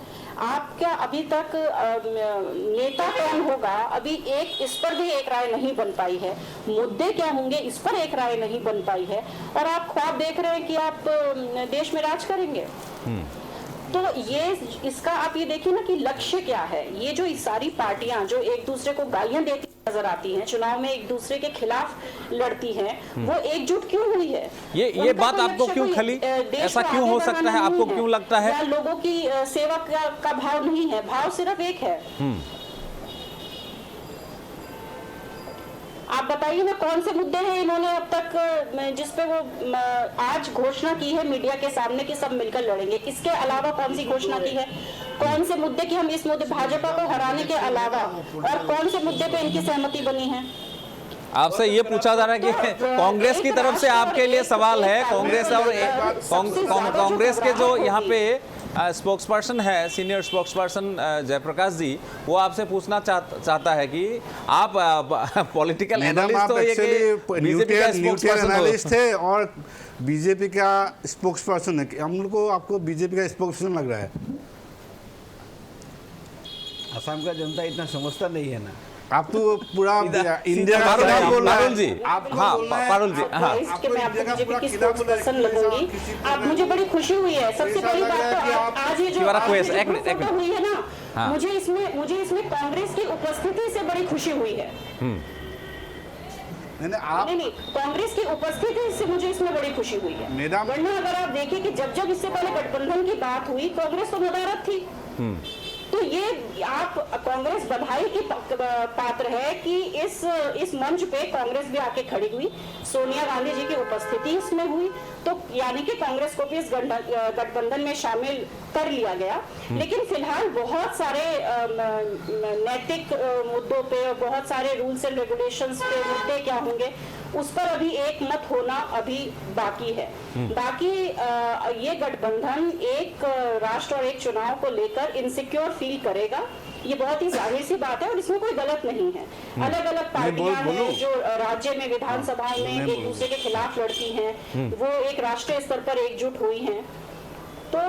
आप क्या अभी तक नेता कौन होगा अभी इस पर भी एक राय नहीं बन पाई है मुद्दे क्या होंगे इस पर एक राय नहीं बन पाई है और आप ख्वाब देख रहे हैं कि आप देश में राज करेंगे तो ये इसका आप ये देखिए ना कि लक्ष्य क्या है ये जो सारी पार्टियां जो एक दूसरे को गालियां देती नजर आती हैं चुनाव में एक दूसरे के खिलाफ लड़ती हैं वो एकजुट क्यों हुई है ये बात आपको क्यों खली ऐसा क्यों हो सकता है आपको क्यों लगता है लोगों की सेवा का भाव नहीं है भाव सिर्फ एक है आप बताइए ना कौन से मुद्दे हैं इन्होंने अब तक जिसपे वो आज घोषणा की है मीडिया के सामने कि सब मिलकर लड़ेंगे इसके अलावा कौन सी घोषणा की है कौन से मुद्दे की हम इस मुद्दे भाजपा को हराने के अलावा और कौन से मुद्दे पे इनकी सहमति बनी है आपसे ये पूछा जा रहा है कि कांग्रेस की तरफ से आपके लिए सवाल है कांग्रेस और कांग्रेस के जो यहाँ पे स्पोक्स पर्सन है, सीनियर स्पोक्स पर्सन जयप्रकाश जी, वो आपसे पूछना चाहता है कि आप पॉलिटिकल एनालिस्ट तो ये कि बीजेपी का स्पोक्स पर्सन एनालिस्ट थे और बीजेपी का स्पोक्स पर्सन है। हम लोग को आपको बीजेपी का स्पोक्स पर्सन लग रहा है? असम का जनता इतना समझता नहीं है ना। आप तो पूरा इंडिया का पारुल जी, हाँ पारुल जी, हाँ कि मैं आपको बीजेपी की स्पोक्स पर्सन लगूंगी। आप मुझे बड़ी खुशी हुई है। सबसे पहली बात तो आज ये जो फोटो हुई है ना, मुझे इसमें कांग्रेस की उपस्थिति से बड़ी खुशी हुई है। नहीं, कांग्रेस की उपस्थिति से मुझे इसमें बड़ी खुशी हुई है। वरना अगर आप देखिए कि जब इससे पहले गठबंधन की बात हुई, कांग्रेस तो नदारद थी। तो ये आप कांग्रेस बधाई की पात्र है कि इस मंच पे कांग्रेस भी आके खड़ी हुई, सोनिया गांधी जी की उपस्थिति इसमें हुई, तो यानी कि कांग्रेस को भी इस गठबंधन में शामिल कर लिया गया। लेकिन फिलहाल बहुत सारे नैतिक मुद्दों पे और बहुत सारे रूल्स एंड रेगुलेशंस पे मुद्दे क्या होंगे, उस पर अभी एक मत होना अभी बाकी है। बाकी ये गठबंधन एक राष्ट्र और एक चुनाव को लेकर इनसिक्योर फील करेगा, ये बहुत ही जाहिर सी बात है और इसमें कोई गलत नहीं है। अलग अलग पार्टियां हैं जो राज्य में विधानसभाओं में एक दूसरे के खिलाफ लड़ती हैं, वो एक राष्ट्रीय स्तर पर एकजुट हुई हैं। तो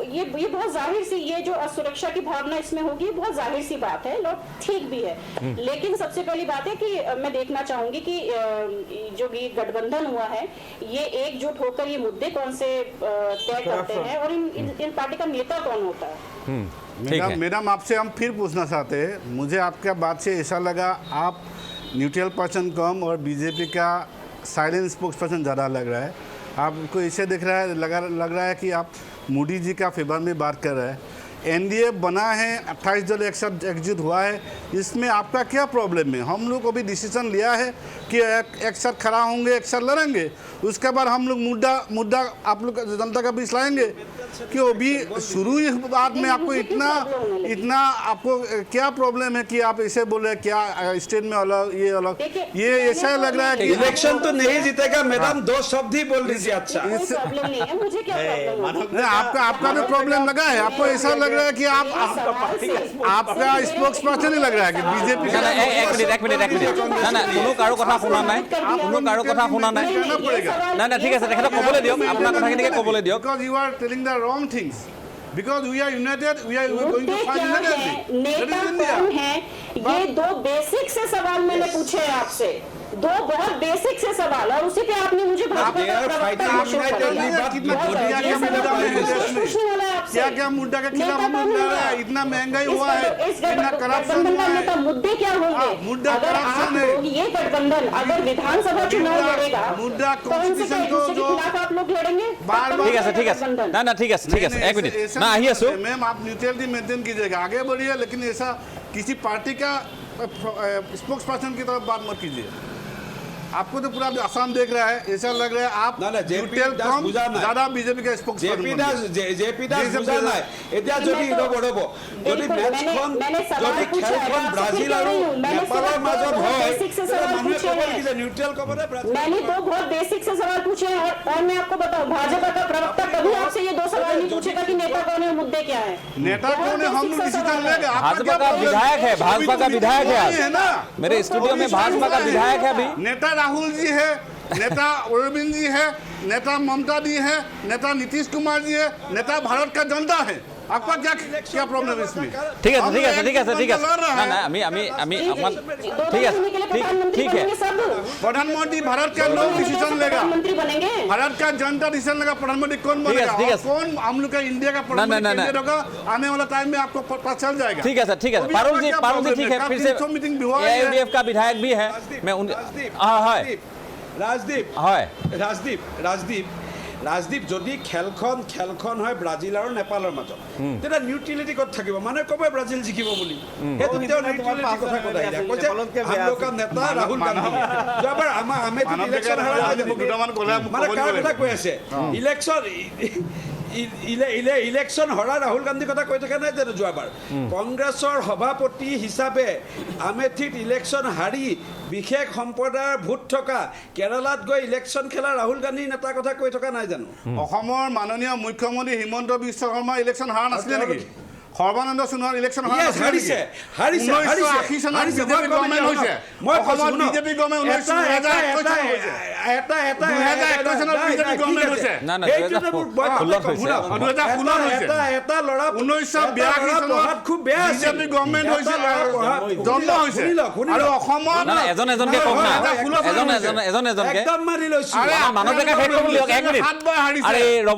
ये बहुत जाहिर सी, ये जो असुरक्षा की भावना इसमें होगी, बहुत जाहिर सी बात है, लोग ठीक भी है। लेकिन सबसे पहली बात है कि मैं देखना चाहूंगी कि जो ये गठबंधन हुआ है, ये एकजुट होकर ये मुद्दे कौन से तय करते हैं और इन पार्टी का नेता कौन होता है। मैडम आपसे हम फिर पूछना चाहते हैं, मुझे आपका बात से ऐसा लगा आप न्यूट्रल पर्सन कम और बीजेपी का साइलेंट स्पोक्स पर्सन ज़्यादा लग रहा है। आपको इसे दिख रहा है, लग रहा है कि आप मोदी जी का फेवर में बात कर रहे हैं। एनडीए बना है, 28 दल एक साथ एकजुट हुआ है, इसमें आपका क्या प्रॉब्लम है? हम लोग अभी डिसीजन लिया है कि एक साथ खड़ा होंगे, एक साथ लड़ेंगे, उसके बाद हम लोग मुद्दा आप लोग जनता का बीच लाएंगे। कि अभी शुरू ही बात में आपको इतना आपको क्या प्रॉब्लम है कि आप ऐसे बोले? क्या स्टेट में अलग, ये अलग, ये ऐसा लग रहा है कि इलेक्शन तो नहीं जीतेगा मैडम, 2 शब्द ही बोल दीजिए। अच्छा, मुझे क्या प्रॉब्लम है? आपका भी प्रॉब्लम लगा है? आपको ऐसा लग रहा है कि आपका स्पोक्स पर्सन ही लग रहा है कि बीजेपी का? एक मिनिट ना কোনো কাৰো কথা শুনা নাই, কোনো কাৰো কথা শুনা নাই। না ঠিক আছে, তেখেতক ক'বলৈ দিয়ক, আপোনাৰ কথাখিনিকে ক'বলৈ দিয়ক। Because you are telling the wrong things. Because we are united, we are going to fight unitedly. नेता कौन है? ये 2 बेसिक से सवाल मैंने पूछे हैं आपसे, 2 बहुत बेसिक से सवाल, और उसी पे आपने मुझे क्या मुद्दा के खिलाफ हम लोग लड़ रहे हैं? इतना महंगाई हुआ है, इतना करप्शन हुआ है, मुद्दे क्या होंगे? मुद्दा करप्शन है। ये गठबंधन अगर विधानसभा चुनाव लड़ेगा, मुद्दा कॉन्स्टिट्यूशन के खिलाफ आप लोग लड़ेंगे? ঠিক আছে না ঠিক আছে এক মিনিট না আহি আছো। मैम आप न्यूट्रलिटी मेंटेन कीजिएगा, आगे बढ़िए, लेकिन ऐसा किसी पार्टी का स्पोक्स पर्सन की तरफ बात मत कीजिए। आपको तो पूरा आसाम देख रहा है, ऐसा लग रहा है आप न्यूट्रल कम ज़्यादा बीजेपी का स्पोक्स জেপি দাস বুজা নাই। এতিয়া যদি ৰ'ব যদি মেচখন যদি খেলখন ব্ৰাজিল আৰু নেপালৰ মাজত হয়, মানুহে ক'ব যে নিউট্ৰেল ক'ব নে ব্ৰাজিল? मैंने 2 बहुत बेसिक से सवाल पूछे हैं और मैं आपको बताऊं, भाजपा का प्रवक्ता कभी आपसे ये 2 सवाल नहीं पूछेगा कि नेता कौन है, मुद्दे क्या है। नेता कौन है हम लोग डिसीजन लेंगे। भाजपा का विधायक है, भाजपा का विधायक है आज मेरे स्टूडियो में, भाजपा का विधायक है अभी। नेता राहुल जी है, नेता अरविंद जी है, नेता ममता जी है, नेता नीतीश कुमार जी है, नेता भारत का जनता है। आपका क्या प्रॉब्लम है इसमें? ঠিক আছে না না আমি আমার ঠিক है प्रधानमंत्री भारत का लोग डिसीजन लेगा, मंत्री बनेंगे, भारत का जनता डिसीजन लेगा प्रधानमंत्री कौन बनेगा और कौन हम लोग का इंडिया का प्रधानमंत्री होगा। आने वाला टाइम में आपको पता चल जाएगा। ठीक है पारुल जी ठीक है, फिर से मीटिंग भी हुआ है, एआईयूडीएफ का विधायक भी है। मैं ৰাজদীপ যদি খেলখন হয় ব্ৰাজিল আৰু নেপালৰ মাজত, তেতিয়া নিউট্ৰেলিটি ক'ত থাকিব? মানুহে ক'ব ব্ৰাজিল জিকিব বুলি, সেইটো তেওঁ নিউট্ৰেলিটি কথা ক'লে কৈছে আমলোক নেতা ৰাহুল গান্ধী। যোৱাবাৰ আমি ইলেকশ্যন মানে কাৰ কথা কৈ আছে? ইলেকশ্যন ইলেকশ্যন হৰা ৰাহুল গান্ধীৰ কথা কৈ থকা নাই জানো যোৱাবাৰ কংগ্ৰেছৰ সভাপতি হিচাপে আমেথিত ইলেকশ্যন হাৰি বিশেষ সম্প্ৰদায়ৰ ভোট থকা কেৰালাত গৈ ইলেকশ্যন খেলা ৰাহুল গান্ধীৰ নেতাৰ কথা কৈ থকা নাই জানো অসমৰ মাননীয় মুখ্যমন্ত্ৰী হিমন্ত বিশ্ব শৰ্মা ইলেকশ্যন হাৰা নাছিলে নেকি সৰ্বানন্দ সোণোৱাল ইলেকশ্যন হাৰিছে হাৰিছে বিজেপি গভৰ্ণমেণ্ট হৈছে অসমত বিজেপি গভৰ্ণমেণ্ট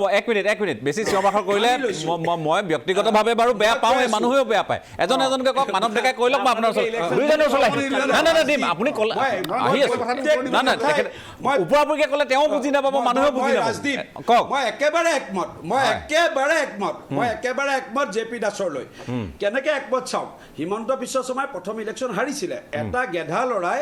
1982 বেছি চিঞৰ-বাখৰ কৰিলে মই ব্যক্তিগতভাৱে বাৰু বেয়া পাওঁ এই মানুহেও বেয়া পায় এজনকে কওক মানৱ ডেকাই কৈ লওক মই আপোনাৰ ওচৰত দুইজনৰ ওচৰত নাই দিম আপুনি আহি আছে না ওপৰা-ওপৰিকে ক'লে তেওঁ বুজি নাপাব মানুহেও বুজি নাপাব কওক মই একেবাৰে একমত জে পি দাসৰ লৈ কেনেকে একমত চাওক হিমন্ত বিশ্ব শৰ্মাই প্ৰথম ইলেকশ্যন হাৰিছিলে এটা গেধা লৰাই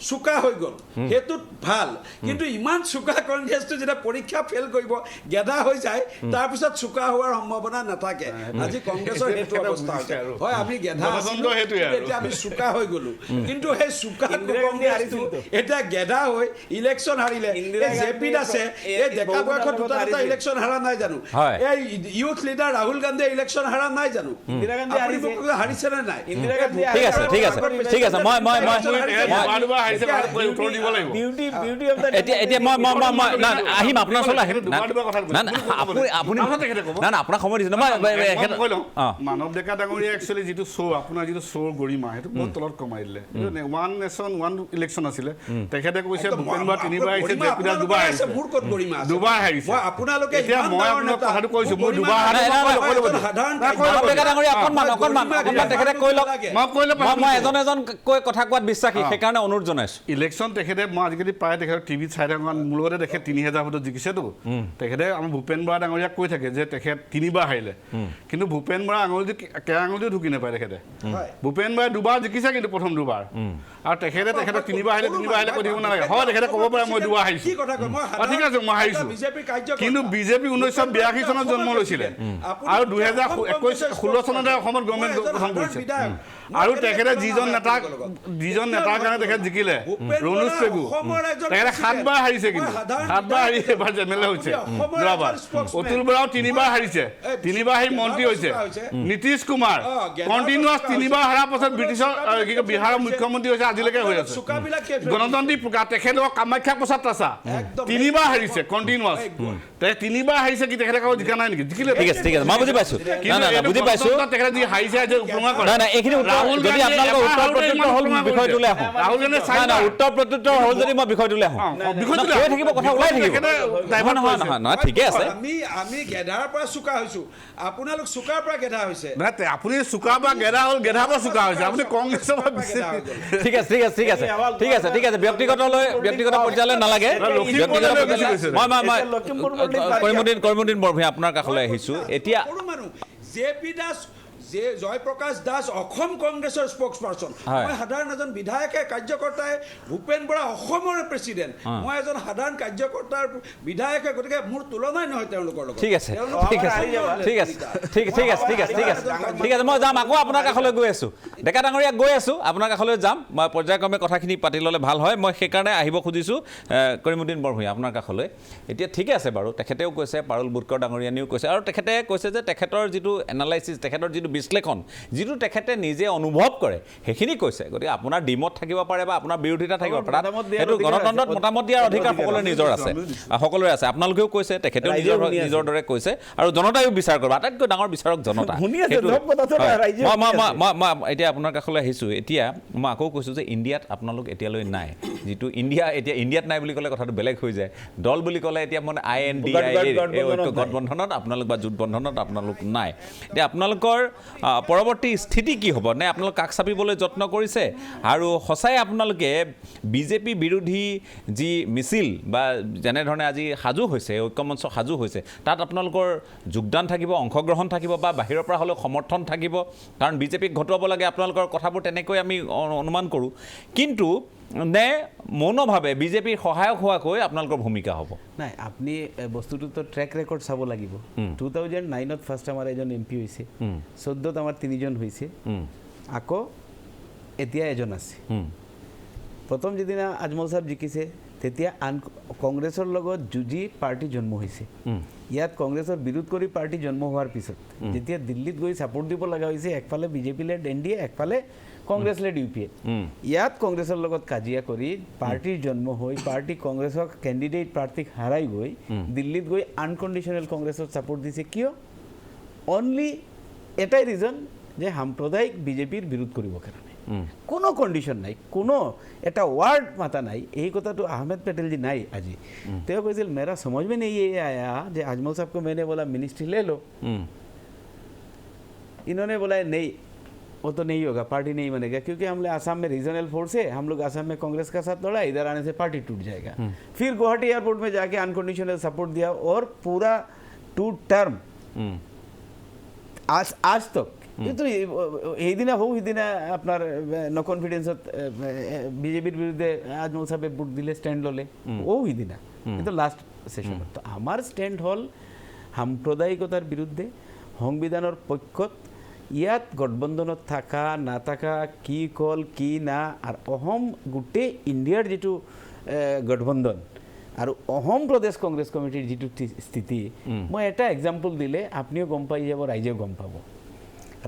চোকা হৈ গ'ল সেইটোত ভাল কিন্তু ইমান চোকা কংগ্ৰেছটো যেতিয়া পৰীক্ষা ফেল কৰিব গেধা হৈ যায় তাৰপিছত চোকা হোৱাৰ সম্ভাৱনা নাথাকে আজি কংগ্ৰেছৰ সেইটো অৱস্থা হৈছে হয় আমি গেধা আছিলোঁ এতিয়া আমি চোকা হৈ গ'লো কিন্তু সেই চোকা কংগ্ৰেছটো এতিয়া গেধা হৈ ইলেকশ্যন হাৰিলে জে পি দাসে এই ডেকা বয়সত দুটা ইলেকশ্যন হাৰা নাই জানো এই ইউথ লিডাৰ ৰাহুল গান্ধীয়ে ইলেকশ্যন হাৰা নাই জানো হাৰিছে নে নাই ঠিক আছে মই এতিয়া মই আহিম আপোনাৰ ওচৰলৈ আহিম আপোনাক সময় দিছোঁ মানৱ ডেকা ডাঙৰীয়া একচুৱেলি যিটো শ্ব' আপোনাৰ যিটো শ্ব'ৰ গৰিমা সেইটো বহুত তলত কমাই দিলে ওৱান নেশ্যন ওৱান ইলেকশ্যন আছিলে তেখেতে কৈছে ভূপেন বৰা 3বাৰ আহিছে জে পি দাস 2বাৰ আহিছে দুবাৰ হাৰিছে এতিয়া মই আপোনাক কথাটো কৈছো মই দুবাৰ তেখেতে কৈ লওক মই এজন কৈ কথা কোৱাত বিশ্বাসী সেইকাৰণে অনুৰোধ জনাইছো ইলেকশ্যন তেখেতে মই আজিকালি প্ৰায় তেখেতৰ টিভিত চাই থাকোঁ মোৰ লগতে দেখে 3000 ভোটত জিকিছেতো তেখেতে আমাৰ ভূপেন বৰা ডাঙৰীয়াক কৈ থাকে যে তেখেত 3বাৰ হাৰিলে কিন্তু ভূপেন বৰা আঙুলিটো কেৰা আঙুলিটো ঢুকি নাপায় তেখেতে ভূপেন বৰাই 2বাৰ জিকিছে কিন্তু প্ৰথম 2বাৰ আৰু তেখেতে 3বাৰ হাৰিলে কৈ দিব নালাগে হয় তেখেতে ক'ব পাৰে মই 2বাৰ হাৰিছোঁ ঠিক আছে মই হাৰিছোঁ কিন্তু বিজেপি 1982 চনত জন্ম লৈছিলে আৰু 2016 চনতে অসমত গভৰ্ণমেণ্ট গঠন কৰিছে আৰু তেখেতে যিজন নেতাৰ কাৰণে তেখেতে জিকিলে ৰণোজ পেগু তেখেতে 7বাৰ হাৰিছে কিন্তু 7বাৰ হাৰি এবাৰ জেমেলে হৈছে যোৱাবাৰ অতুল বৰাও 3বাৰ হাৰিছে 3বাৰ হাৰি মন্ত্ৰী হৈছে নীতিশ কুমাৰ কণ্টিনিউৱাছ 3বাৰ হাৰাৰ পাছত ব্ৰিটিছৰ বিহাৰৰ মুখ্যমন্ত্ৰী হৈছে আজিলৈকে হৈ আছে গণতান্ত্ৰিক তেখেতৰ কামাখ্যা প্ৰসাদ তাছা 3বাৰ হাৰিছে কণ্টিনিউৱাছ 3বাৰ হাৰিছে কি তেখেতে কাৰো জিকা নাই নেকি জিকিলে ঠিক আছে মই বুজি পাইছোঁ বুজি পাইছোঁ তেখেতে যি হাৰিছে যে উপমা কৰে এইখিনি যদি আপোনালোকৰ উত্তৰ প্ৰত্যুত্তৰ হ'ল বিষয়টোলৈ আহোঁ ৰাহুল গান্ধী উত্তৰ প্ৰত্যুত্তৰ হ'ল যদি মই বিষয়টোলৈ আহোঁ কৈ থাকিব কথা ওলাই থাকিব নহয় ঠিকে আছে আমি গেধাৰ পৰা চোকা হৈছোঁ আপোনালোক চোকাৰ পৰা গেধা হৈছে আপুনি চোকা বা গেধা হ'ল গেধাৰ পৰা চোকা হৈছে আপুনি কংগ্ৰেছৰ পৰা ঠিক আছে ব্যক্তিগত পৰ্যায়লৈ নালাগে কৰিমুদ্দিন বৰভূঞা আপোনাৰ কাষলৈ আহিছোঁ এতিয়া জে পি দাস জয়প্ৰকাশ দাস অসম কংগ্ৰেছৰ স্প'ক্স পাৰ্চন মই সাধাৰণ এজন বিধায়কে কাৰ্যকৰ্তাই ভূপেন বৰা অসমৰে প্ৰেচিডেণ্ট মই এজন সাধাৰণ কাৰ্যকৰ্তাৰ বিধায়কে গতিকে মোৰ তুলনাই নহয় তেওঁলোকৰ লগত ঠিক আছে মই যাম আকৌ আপোনাৰ কাষলৈ গৈ আছোঁ ডেকা ডাঙৰীয়া গৈ আছোঁ আপোনাৰ কাষলৈ যাম মই পৰ্যায়ক্ৰমে কথাখিনি পাতি ল'লে ভাল হয় মই সেইকাৰণে আহিব খুজিছোঁ কৰিমুদ্দিন বৰভূঞা আপোনাৰ কাষলৈ এতিয়া ঠিকে আছে বাৰু তেখেতেও কৈছে পাৰুল বুটকৰ ডাঙৰীয়ানীও কৈছে আৰু তেখেতে কৈছে যে তেখেতৰ যিটো এনালাইচিছ তেখেতৰ যিটো বিশ্লেষণ যিটো তেখেতে নিজে অনুভৱ কৰে সেইখিনি কৈছে গতিকে আপোনাৰ ডিমত থাকিব পাৰে বা আপোনাৰ বিৰোধিতা থাকিব পাৰে সেইটো গণতন্ত্ৰত মতামত দিয়াৰ অধিকাৰ সকলোৰে নিজৰ আছে সকলোৰে আছে আপোনালোকেও কৈছে তেখেতেও নিজৰ দৰে কৈছে আৰু জনতায়ো বিচাৰ কৰিব আটাইতকৈ ডাঙৰ বিচাৰক জনতা মই এতিয়া আপোনাৰ কাষলৈ আহিছোঁ এতিয়া মই আকৌ কৈছোঁ যে ইণ্ডিয়াত আপোনালোক এতিয়ালৈ নাই যিটো ইণ্ডিয়াত নাই বুলি ক'লে কথাটো বেলেগ হৈ যায় দল বুলি ক'লে এতিয়া মানে INDIA ঐক্য গঠবন্ধনত আপোনালোক বা জোট বন্ধনত আপোনালোক নাই এতিয়া আপোনালোকৰ পৰৱৰ্তী স্থিতি কি হ'ব নে আপোনালোক কাষ চাপিবলৈ যত্ন কৰিছে আৰু সঁচাই আপোনালোকে বিজেপি বিৰোধী যি মিছিল বা যেনেধৰণে আজি সাজু হৈছে ঐক্যমঞ্চ সাজু হৈছে তাত আপোনালোকৰ যোগদান থাকিব অংশগ্ৰহণ থাকিব বা বাহিৰৰ পৰা হ'লেও সমৰ্থন থাকিব কাৰণ বিজেপিক ঘটোৱাব লাগে আপোনালোকৰ কথাবোৰ তেনেকৈ আমি অনুমান কৰোঁ কিন্তু নে মৌনভাৱে বিজেপিৰ সহায়ক হোৱাকৈ আপোনালোকৰ ভূমিকা হ'ব? নাই, আপুনি বস্তুটোতো ট্ৰেক ৰেকৰ্ড চাব লাগিব। 2009ত ফাৰ্ষ্ট আমাৰ এজন MP হৈছে, 14ত আমাৰ 3জন হৈছে, আকৌ এতিয়া এজন আছে। প্ৰথম যিদিনা আজমল চাহাব জিকিছে তেতিয়া কংগ্ৰেছৰ লগত যুঁজি পাৰ্টি জন্ম হৈছে। ইয়াত কংগ্ৰেছৰ বিৰোধ কৰি পাৰ্টি জন্ম হোৱাৰ পিছত যেতিয়া দিল্লীত গৈ ছাপোৰ্ট দিব লগা হৈছে, একফালে বিজেপি লেড NDA, একফালে কংগ্ৰেছ লেড UPA, ইয়াত কংগ্ৰেছৰ লগত কাজিয়া কৰি পাৰ্টিৰ জন্ম হৈ পাৰ্টি কংগ্ৰেছক কেণ্ডিডেট প্ৰাৰ্থীক হাৰাই গৈ দিল্লীত গৈ আনকণ্ডিশ্যনেল কংগ্ৰেছক ছাপোৰ্ট দিছে। কিয়? অনলি এটাই ৰিজন যে সাম্প্ৰদায়িক বিজেপিৰ বিৰোধ কৰিবৰ কাৰণে। কোনো কণ্ডিশ্যন নাই, কোনো এটা ৱাৰ্ড মাতা নাই। এই কথাটো আহমেদ পেটেলজী নাই আজি। তেওঁ কৈছিল মেৰা সমझ में नहीं ये आया যে আজমল साहब को मैंने बोला मिनिस्ट्री ले लो, इन्होंने बोला नहीं वो तो नहीं होगा, पार्टी नहीं बनेगा, क्योंकि हम लोग आसाम में रीजनल फोर्स है, हम लोग आसाम में कांग्रेस का साथ लड़ा, इधर आने से पार्टी टूट जाएगा। फिर गुवाहाटी एयरपोर्ट में जाके अनकंडीशनल सपोर्ट दिया और पूरा 2 टर्म आज तक কিন্তু সেইদিনা সেইদিনা আপোনাৰ ন কনফিডেন্সত বিজেপিৰ বিৰুদ্ধে আজমল চাহাবে ভোট দিলে, ষ্টেণ্ড ল'লে সেইদিনা, কিন্তু লাষ্ট ছেশ্যনত। তো আমাৰ ষ্টেণ্ড হ'ল সাম্প্ৰদায়িকতাৰ বিৰুদ্ধে, সংবিধানৰ পক্ষত। ইয়াত গঠবন্ধনত থকা নাথাকা কি কল কি না, আৰু অসম গোটেই ইণ্ডিয়াৰ যিটো গঠবন্ধন আৰু অসম প্ৰদেশ কংগ্ৰেছ কমিটিৰ যিটো স্থিতি, মই এটা এক্সাম্পল দিলে আপুনিও গম পাই যাব, ৰাইজেও গম পাব।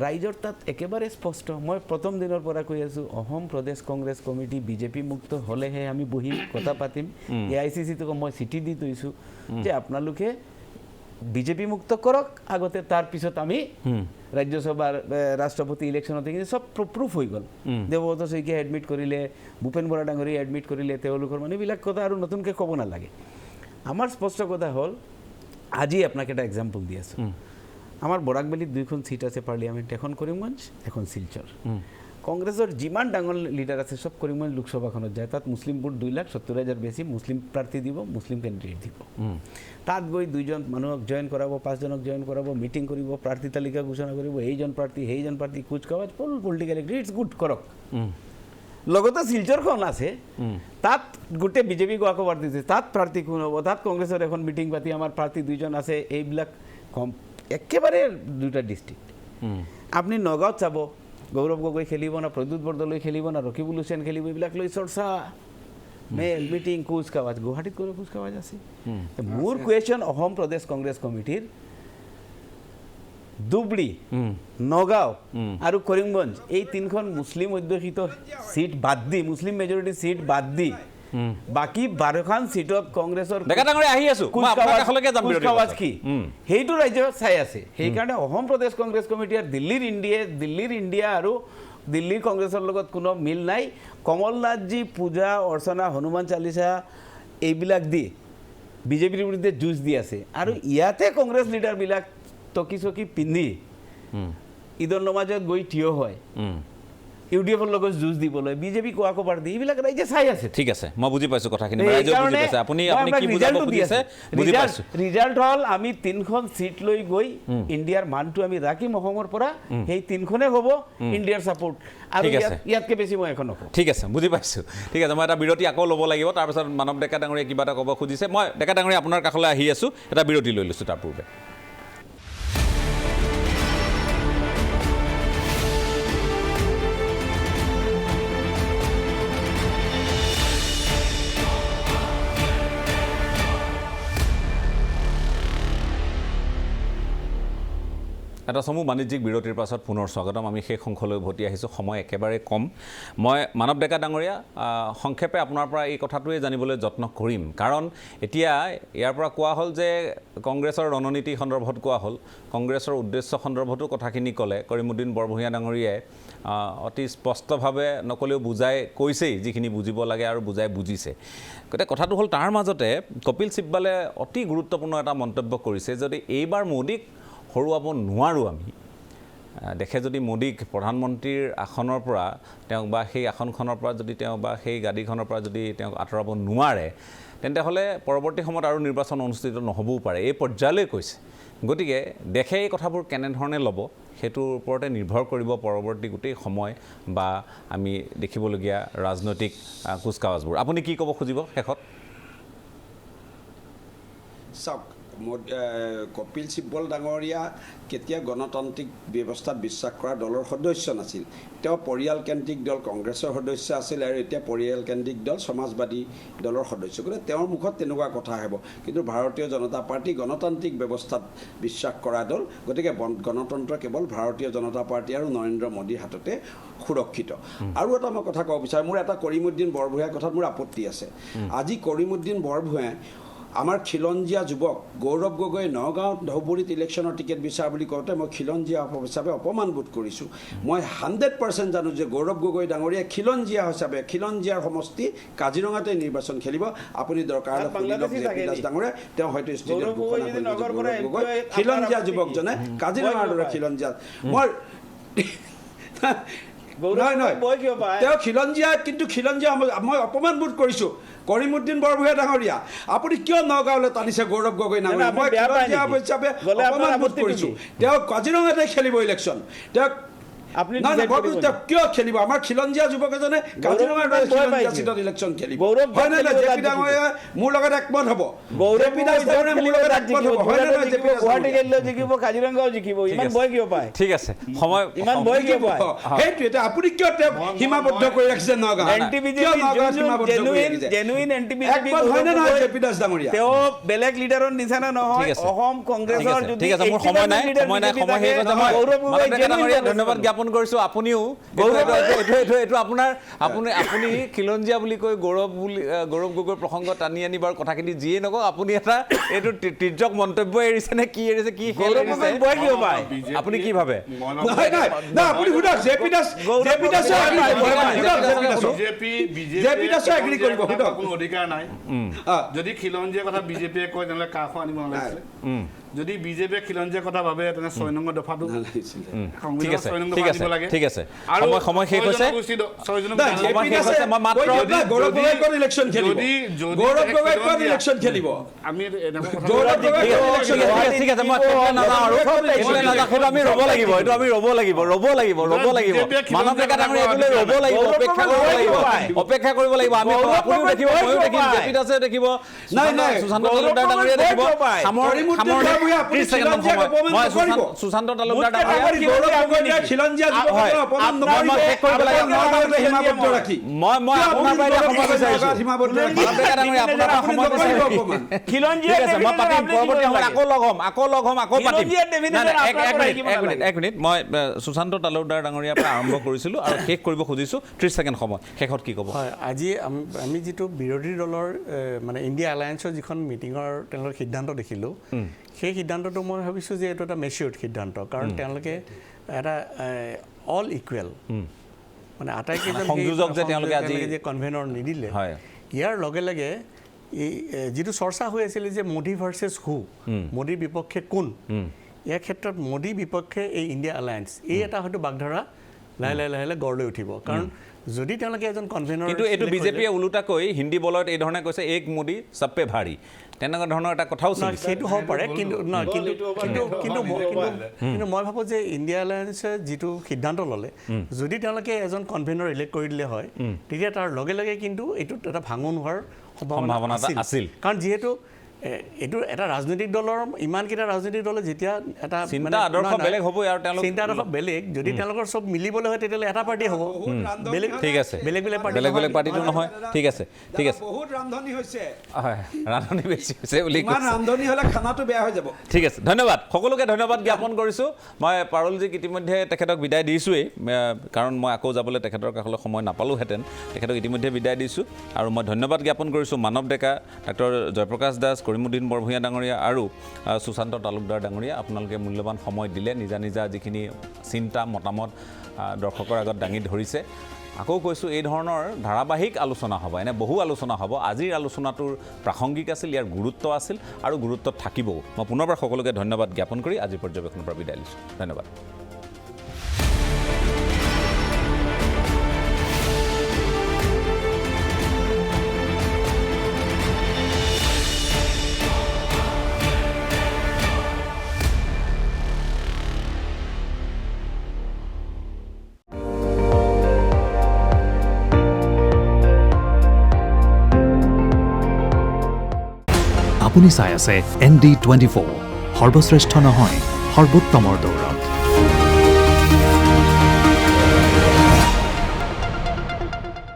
ৰাইজৰ তাত একেবাৰে স্পষ্ট। মই প্ৰথম দিনৰ পৰা কৈ আছোঁ, অসম প্ৰদেশ কংগ্ৰেছ কমিটি বিজেপি মুক্ত হ'লেহে আমি বহি কথা পাতিম। AICC-ক মই চিঠি দি থৈছোঁ যে আপোনালোকে বিজেপি মুক্ত কৰক আগতে, তাৰপিছত আমি ৰাজ্যসভাৰ ৰাষ্ট্ৰপতি ইলেকশ্যনত কিন্তু চব প্ৰুফ হৈ গ'ল। দেৱব্ৰত শইকীয়াই এডমিট কৰিলে, ভূপেন বৰা ডাঙৰীয়াই এডমিট কৰিলে, তেওঁলোকৰ মানুহবিলাক কথা আৰু নতুনকৈ ক'ব নালাগে। আমাৰ স্পষ্ট কথা হ'ল, আজি আপোনাক এটা এক্সাম্পল দি আছোঁ। আমাৰ বৰাকবেলিত 2খন সিট আছে পাৰ্লিয়ামেণ্ট, এখন কৰিমগঞ্জ, এখন শিলচৰ। কংগ্ৰেছৰ যিমান ডাঙৰ লিডাৰ আছে চব কৰিমগঞ্জ লোকসভাখনত যায়। তাত মুছলিম ভোট 2,70,000 বেছি, মুছলিম প্ৰাৰ্থী দিব, মুছলিম কেণ্ডিডেট দিব। তাত গৈ 2জন মানুহক জইন কৰাব, 5জনক জইন কৰাব, মিটিং কৰিব, প্ৰাৰ্থী তালিকা ঘোষণা কৰিব, এইজন প্ৰাৰ্থী সেইজন প্ৰাৰ্থী, কুচকাৱাজ, ফুল পলিটিকেল এক্টিভিটিজ গুড কৰক। লগতে শিলচৰখন আছে, তাত গোটেই বিজেপিক আকবাৰ দিছে, তাত প্ৰাৰ্থী কোন হ'ব, তাত কংগ্ৰেছৰ এখন মিটিং পাতি আমাৰ প্ৰাৰ্থী 2জন আছে, এইবিলাক কম। একেবাৰে 2টা ডিষ্ট্ৰিক্ট। আপুনি নগাঁৱত চাব, গৌৰৱ গগৈ খেলিব না, প্ৰদ্যুৎ বৰদলৈ খেলিব না, ৰকিবুল হুছেইন খেলিব, এইবিলাক লৈ চৰ্চা, মেল মিটিং, কুচকাৱাজ। গুৱাহাটীত কোনো কুচকাৱাজ আছে? মোৰ কুৱেশ্যন অসম প্ৰদেশ কংগ্ৰেছ কমিটিৰ ধুবুৰী, নগাঁও আৰু কৰিমগঞ্জ, এই 3খন মুছলিম অধ্যুষিত সিট বাদ দি, মুছলিম মেজৰিটি সিট বাদ দি, বাকী 12খন সিটত কংগ্ৰেছৰ কুচকাৱাজ কি সেইটো ৰাজ্য চাই আছে। সেইকাৰণে অসম প্ৰদেশ কংগ্ৰেছ কমিটি আৰু দিল্লীৰ ইণ্ডিয়া আৰু দিল্লীৰ কংগ্ৰেছৰ লগত কোনো মিল নাই। কমল নাথজী পূজা অৰ্চনা, হনুমান চালিচা এইবিলাক দি বিজেপিৰ বিৰুদ্ধে যুঁজ দি আছে, আৰু ইয়াতে কংগ্ৰেছ লিডাৰবিলাক টকি চকী পিন্ধি ঈদৰ নমাজত গৈ থিয় হয় UDFৰ লগত যুঁজ দিবলৈ, বিজেপি কোৱা কবাৰ দি, এইবিলাক ৰাইজে চাই আছে। ঠিক আছে, মই বুজি পাইছোঁ কথাখিনি, ৰাইজে বুজি পাইছে। আপুনি কি বুজাব খুজিছে বুজি পাইছোঁ। ৰিজাল্ট হ'ল আমি 3খন সিট লৈ গৈ ইণ্ডিয়াৰ মানটো আমি ৰাখিম অসমৰ পৰা, সেই 3খনে হ'ব ইণ্ডিয়াৰ ছাপোৰ্ট, আৰু ইয়াতকৈ বেছি মই এখন নকওঁ। ঠিক আছে, বুজি পাইছোঁ। ঠিক আছে, মই এটা বিৰতি আকৌ ল'ব লাগিব, তাৰপিছত মানৱ ডেকা ডাঙৰীয়ে কিবা এটা ক'ব খুজিছে। মই ডেকা ডাঙৰীয়া আপোনাৰ কাষলৈ আহি আছোঁ, এটা বিৰতি লৈ লৈছোঁ তাৰ পূৰ্বে। এটা চমু বাণিজ্যিক বিৰতিৰ পাছত পুনৰ স্বাগতম। আমি শেষ অংশলৈ উভতি আহিছোঁ, সময় একেবাৰে কম। মই মানৱ ডেকা ডাঙৰীয়া সংক্ষেপে আপোনাৰ পৰা এই কথাটোৱে জানিবলৈ যত্ন কৰিম, কাৰণ এতিয়া ইয়াৰ পৰা কোৱা হ'ল যে কংগ্ৰেছৰ ৰণনীতি সন্দৰ্ভত কোৱা হ'ল, কংগ্ৰেছৰ উদ্দেশ্য সন্দৰ্ভতো কথাখিনি ক'লে কৰিমুদ্দিন বৰভূঞা ডাঙৰীয়াই অতি স্পষ্টভাৱে নক'লেও বুজাই কৈছেই, যিখিনি বুজিব লাগে আৰু বুজাই বুজিছে। গতিকে কথাটো হ'ল, তাৰ মাজতে কপিল চিব্বালে অতি গুৰুত্বপূৰ্ণ এটা মন্তব্য কৰিছে, যদি এইবাৰ মোদীক হৰুৱাব নোৱাৰোঁ আমি, দেশে যদি মোদীক প্ৰধানমন্ত্ৰীৰ আসনৰ পৰা তেওঁক বা সেই আসনখনৰ পৰা যদি তেওঁ বা সেই গাদীখনৰ পৰা যদি তেওঁক আঁতৰাব নোৱাৰে, তেন্তে হ'লে পৰৱৰ্তী সময়ত আৰু নিৰ্বাচন অনুষ্ঠিত নহ'বও পাৰে, এই পৰ্যায়লৈ কৈছে। গতিকে দেশে এই কথাবোৰ কেনেধৰণে ল'ব সেইটোৰ ওপৰতে নিৰ্ভৰ কৰিব পৰৱৰ্তী গোটেই সময় বা আমি দেখিবলগীয়া ৰাজনৈতিক কুচকাৱাজবোৰ। আপুনি কি ক'ব খুজিব শেষত? চাওক, কপিল চিব্বল ডাঙৰীয়া কেতিয়া গণতান্ত্ৰিক ব্যৱস্থাত বিশ্বাস কৰা দলৰ সদস্য নাছিল। তেওঁ পৰিয়ালকেন্দ্ৰিক দল কংগ্ৰেছৰ সদস্য আছিল আৰু এতিয়া পৰিয়ালকেন্দ্ৰিক দল সমাজবাদী দলৰ সদস্য। গতিকে তেওঁৰ মুখত তেনেকুৱা কথা আহিব, কিন্তু ভাৰতীয় জনতা পাৰ্টি গণতান্ত্ৰিক ব্যৱস্থাত বিশ্বাস কৰা দল। গতিকে গণতন্ত্ৰ কেৱল ভাৰতীয় জনতা পাৰ্টি আৰু নৰেন্দ্ৰ মোদীৰ হাততে সুৰক্ষিত। আৰু এটা মই কথা ক'ব বিচাৰোঁ, মোৰ এটা কৰিমুদ্দিন বৰভূঞাৰ কথাত মোৰ আপত্তি আছে। আজি কৰিমুদ্দিন বৰভূঞাই আমাৰ খিলঞ্জীয়া যুৱক গৌৰৱ গগৈ নগাঁৱত ধুবুৰীত ইলেকশ্যনৰ টিকেট বিচাৰ বুলি কওঁতে মই খিলঞ্জীয়া হিচাপে অপমান বোধ কৰিছোঁ। মই 100% জানো যে গৌৰৱ গগৈ ডাঙৰীয়া খিলঞ্জীয়া হিচাপে খিলঞ্জীয়াৰ সমষ্টি কাজিৰঙাতে নিৰ্বাচন খেলিব। আপুনি দৰকাৰ হ'লে শুনি লওক জে পি দাস ডাঙৰীয়া, তেওঁ হয়তো ষ্টেডিয়াম ঘোষণা কৰিব গৌৰৱ গগৈ খিলঞ্জীয়া যুৱকজনে কাজিৰঙাৰ দৰে খিলঞ্জীয়া। মই নহয় তেওঁ খিলঞ্জীয়া, কিন্তু খিলঞ্জীয়া মই অপমান বোধ কৰিছোঁ। কৰিমুদ্দিন বৰভূঞা ডাঙৰীয়া, আপুনি কিয় নগাঁৱলৈ টানিছে গৌৰৱ গগৈ ডাঙৰীয়া? মই খিলঞ্জীয়া হিচাপে অপমান বোধ কৰিছোঁ। তেওঁ কাজিৰঙাতে খেলিব ইলেকশ্যন। তেওঁক কিয় খেলিব? আমাৰ খিলঞ্জীয়া যুৱক এজনে কাজিৰঙাৰ খিলঞ্জীয়া চিটত ইলেকশ্যন খেলিব, হয় নে নহয়? জে পি ডাঙৰীয়া মোৰ লগত একমত হ'ব, জে পি দাস ডাঙৰীয়া মোৰ লগত একমত হ'ব, হয় নে নহয়? জে পি দাস জিকিব, কাজিৰঙাও জিকিব, ইমান ভয় কিয় পায়? ঠিক আছে, সময় ইমান ভয় কিয় পায়? সেইটো এতিয়া আপুনি কিয় তেওঁক সীমাবদ্ধ কৰি ৰাখিছে নগাঁও? জেনুইন এণ্টি বিজেপি হয় নে নহয় জে পি দাস ডাঙৰীয়া? তেওঁ বেলেগ লিডাৰৰ নিচিনা নহয়। অসম কংগ্ৰেছৰ যদি ঠিক আছে, মোৰ সময় নাই, সময় শেষ হৈছে। মই ধন্যবাদ জ্ঞাপন কৰিছোঁ। আপুনিও এইটো আপোনাৰ আপুনি খিলঞ্জীয়া বুলি কৈ গৌৰৱ গগৈৰ প্ৰসংগ টানি আনি বাৰু কথাখিনি যিয়ে নকওঁ, আপুনি এটা এইটো তিৰ্যক মন্তব্য এৰিছে নে কি এৰিছে? কি আপুনি কি ভাবে? আপুনি সোধক J P Das, J P দাসে এগ্ৰী কৰিব। কোনো অধিকাৰ নাই। যদি খিলঞ্জীয়া কথা বিজেপিয়ে কয় তেনেহ'লে কাকো আনিব নালাগিছিলে। যদি বিজেপিয়ে খিলঞ্জীয়া কথা ভাবে তেনে 6 নম্বৰ দফাটো ঠিক আছে, ঠিক আছে, সময় শেষ হৈছে। আমি আমি ৰ'ব লাগিব, এইটো আমি ৰ'ব লাগিব। মানৱ ডেকা ডাঙৰীয়া এইটোলৈ ৰ'ব লাগিব, অপেক্ষা কৰিব লাগিব। আমি আপুনিও দেখিব, ময়ো দেখিম, জে পি দাসে দেখিব, সুশান্ত তালুকদাৰ ডাঙৰীয়া দেখিব। সুশান্ত তালুকদাৰ সুশান্ত তালুকদাৰ ডাঙৰীয়াৰ পৰা আৰম্ভ কৰিছিলোঁ আৰু শেষ কৰিব খুজিছোঁ। 30 ছেকেণ্ড সময়, শেষত কি ক'ব? হয়, আজি আমি যিটো বিৰোধী দলৰ মানে ইণ্ডিয়া এলায়েন্সৰ যিখন মিটিঙৰ তেওঁলোকৰ সিদ্ধান্ত দেখিলোঁ, সেই সিদ্ধান্তটো মই ভাবিছোঁ যে এইটো এটা মেচিয়ৰ্ড সিদ্ধান্ত। কাৰণ তেওঁলোকে এটা অল ইকুৱেল মানে আটাইকেইজন সংযোজক যে তেওঁলোকে আজি যে কনভেনৰ নিদিলে, ইয়াৰ লগে লগে এই যিটো চৰ্চা হৈ আছিলে যে মোদী ভাৰ্চেছ হু, মোদীৰ বিপক্ষে কোন, ইয়াৰ ক্ষেত্ৰত মোদী বিপক্ষে এই ইণ্ডিয়া এলায়েন্স, এই এটা হয়তো বাগধাৰা লাহে লাহে লাহে লাহে গঢ় লৈ উঠিব। কাৰণ যদি তেওঁলোকে এজন কনভেনৰ, কিন্তু এইটো বিজেপিয়ে ওলোটাকৈ হিন্দী বলত এই ধৰণে কৈছে এক মোদী সব পে ভাৰী, তেনেকুৱা ধৰণৰ এটা কথাও চলিছে। সেইটো হ'ব পাৰে, কিন্তু মই ভাবোঁ যে ইণ্ডিয়া এলায়েন্সে যিটো সিদ্ধান্ত ল'লে, যদি তেওঁলোকে এজন কনভেনৰ ইলেক্ট কৰি দিলে হয়, তেতিয়া তাৰ লগে লগে কিন্তু এইটোত এটা ভাঙন হোৱাৰ সম্ভাৱনা আছিল। কাৰণ যিহেতু এইটো এটা ৰাজনৈতিক দলৰ, ইমানকেইটা ৰাজনৈতিক দলে যেতিয়া এটা চিন্তা আদৰ্শ বেলেগ হ'ব আৰু তেওঁলোক চিন্তা আদৰ্শ বেলেগ, যদি তেওঁলোকৰ চব মিলিবলৈ হয় তেতিয়াহ'লে এটা পাৰ্টি হ'ব। ঠিক আছে, বেলেগ পাৰ্টিটো নহয়। ঠিক আছে, বহুত ৰান্ধনি হৈছে, ৰান্ধনি বেছি হৈছে বুলি ৰান্ধনি হ'লে খানাটো বেয়া হৈ যাব। ঠিক আছে, ধন্যবাদ সকলোকে, ধন্যবাদ জ্ঞাপন কৰিছোঁ। মই পাৰুলজীক ইতিমধ্যে তেখেতক বিদায় দিছোঁৱেই, কাৰণ মই আকৌ যাবলৈ তেখেতৰ কাষলৈ সময় নাপালোঁহেঁতেন। তেখেতক ইতিমধ্যে বিদায় দিছোঁ আৰু মই ধন্যবাদ জ্ঞাপন কৰিছোঁ মানৱ ডেকা, ডাক্তৰ জয়প্ৰকাশ দাস, কৰিমুদ্দিন বৰভূঞা ডাঙৰীয়া আৰু সুশান্ত তালুকদাৰ ডাঙৰীয়া। আপোনালোকে মূল্যৱান সময় দিলে, নিজা যিখিনি চিন্তা মতামত দৰ্শকৰ আগত দাঙি ধৰিছে। আকৌ কৈছোঁ, এই ধৰণৰ ধাৰাবাহিক আলোচনা হ'ব, এনে বহু আলোচনা হ'ব। আজিৰ আলোচনাটোৰ প্ৰাসংগিক আছিল, ইয়াৰ গুৰুত্ব আছিল আৰু গুৰুত্ব থাকিবও। মই পুনৰবাৰ সকলোকে ধন্যবাদ জ্ঞাপন কৰি আজিৰ পৰ্যবেক্ষণৰ পৰা বিদায় লৈছোঁ। ধন্যবাদ। আপুনি চাই আছে ND24 সৰ্বশ্ৰেষ্ঠ নহয় সৰ্বোত্তমৰ দৌৰ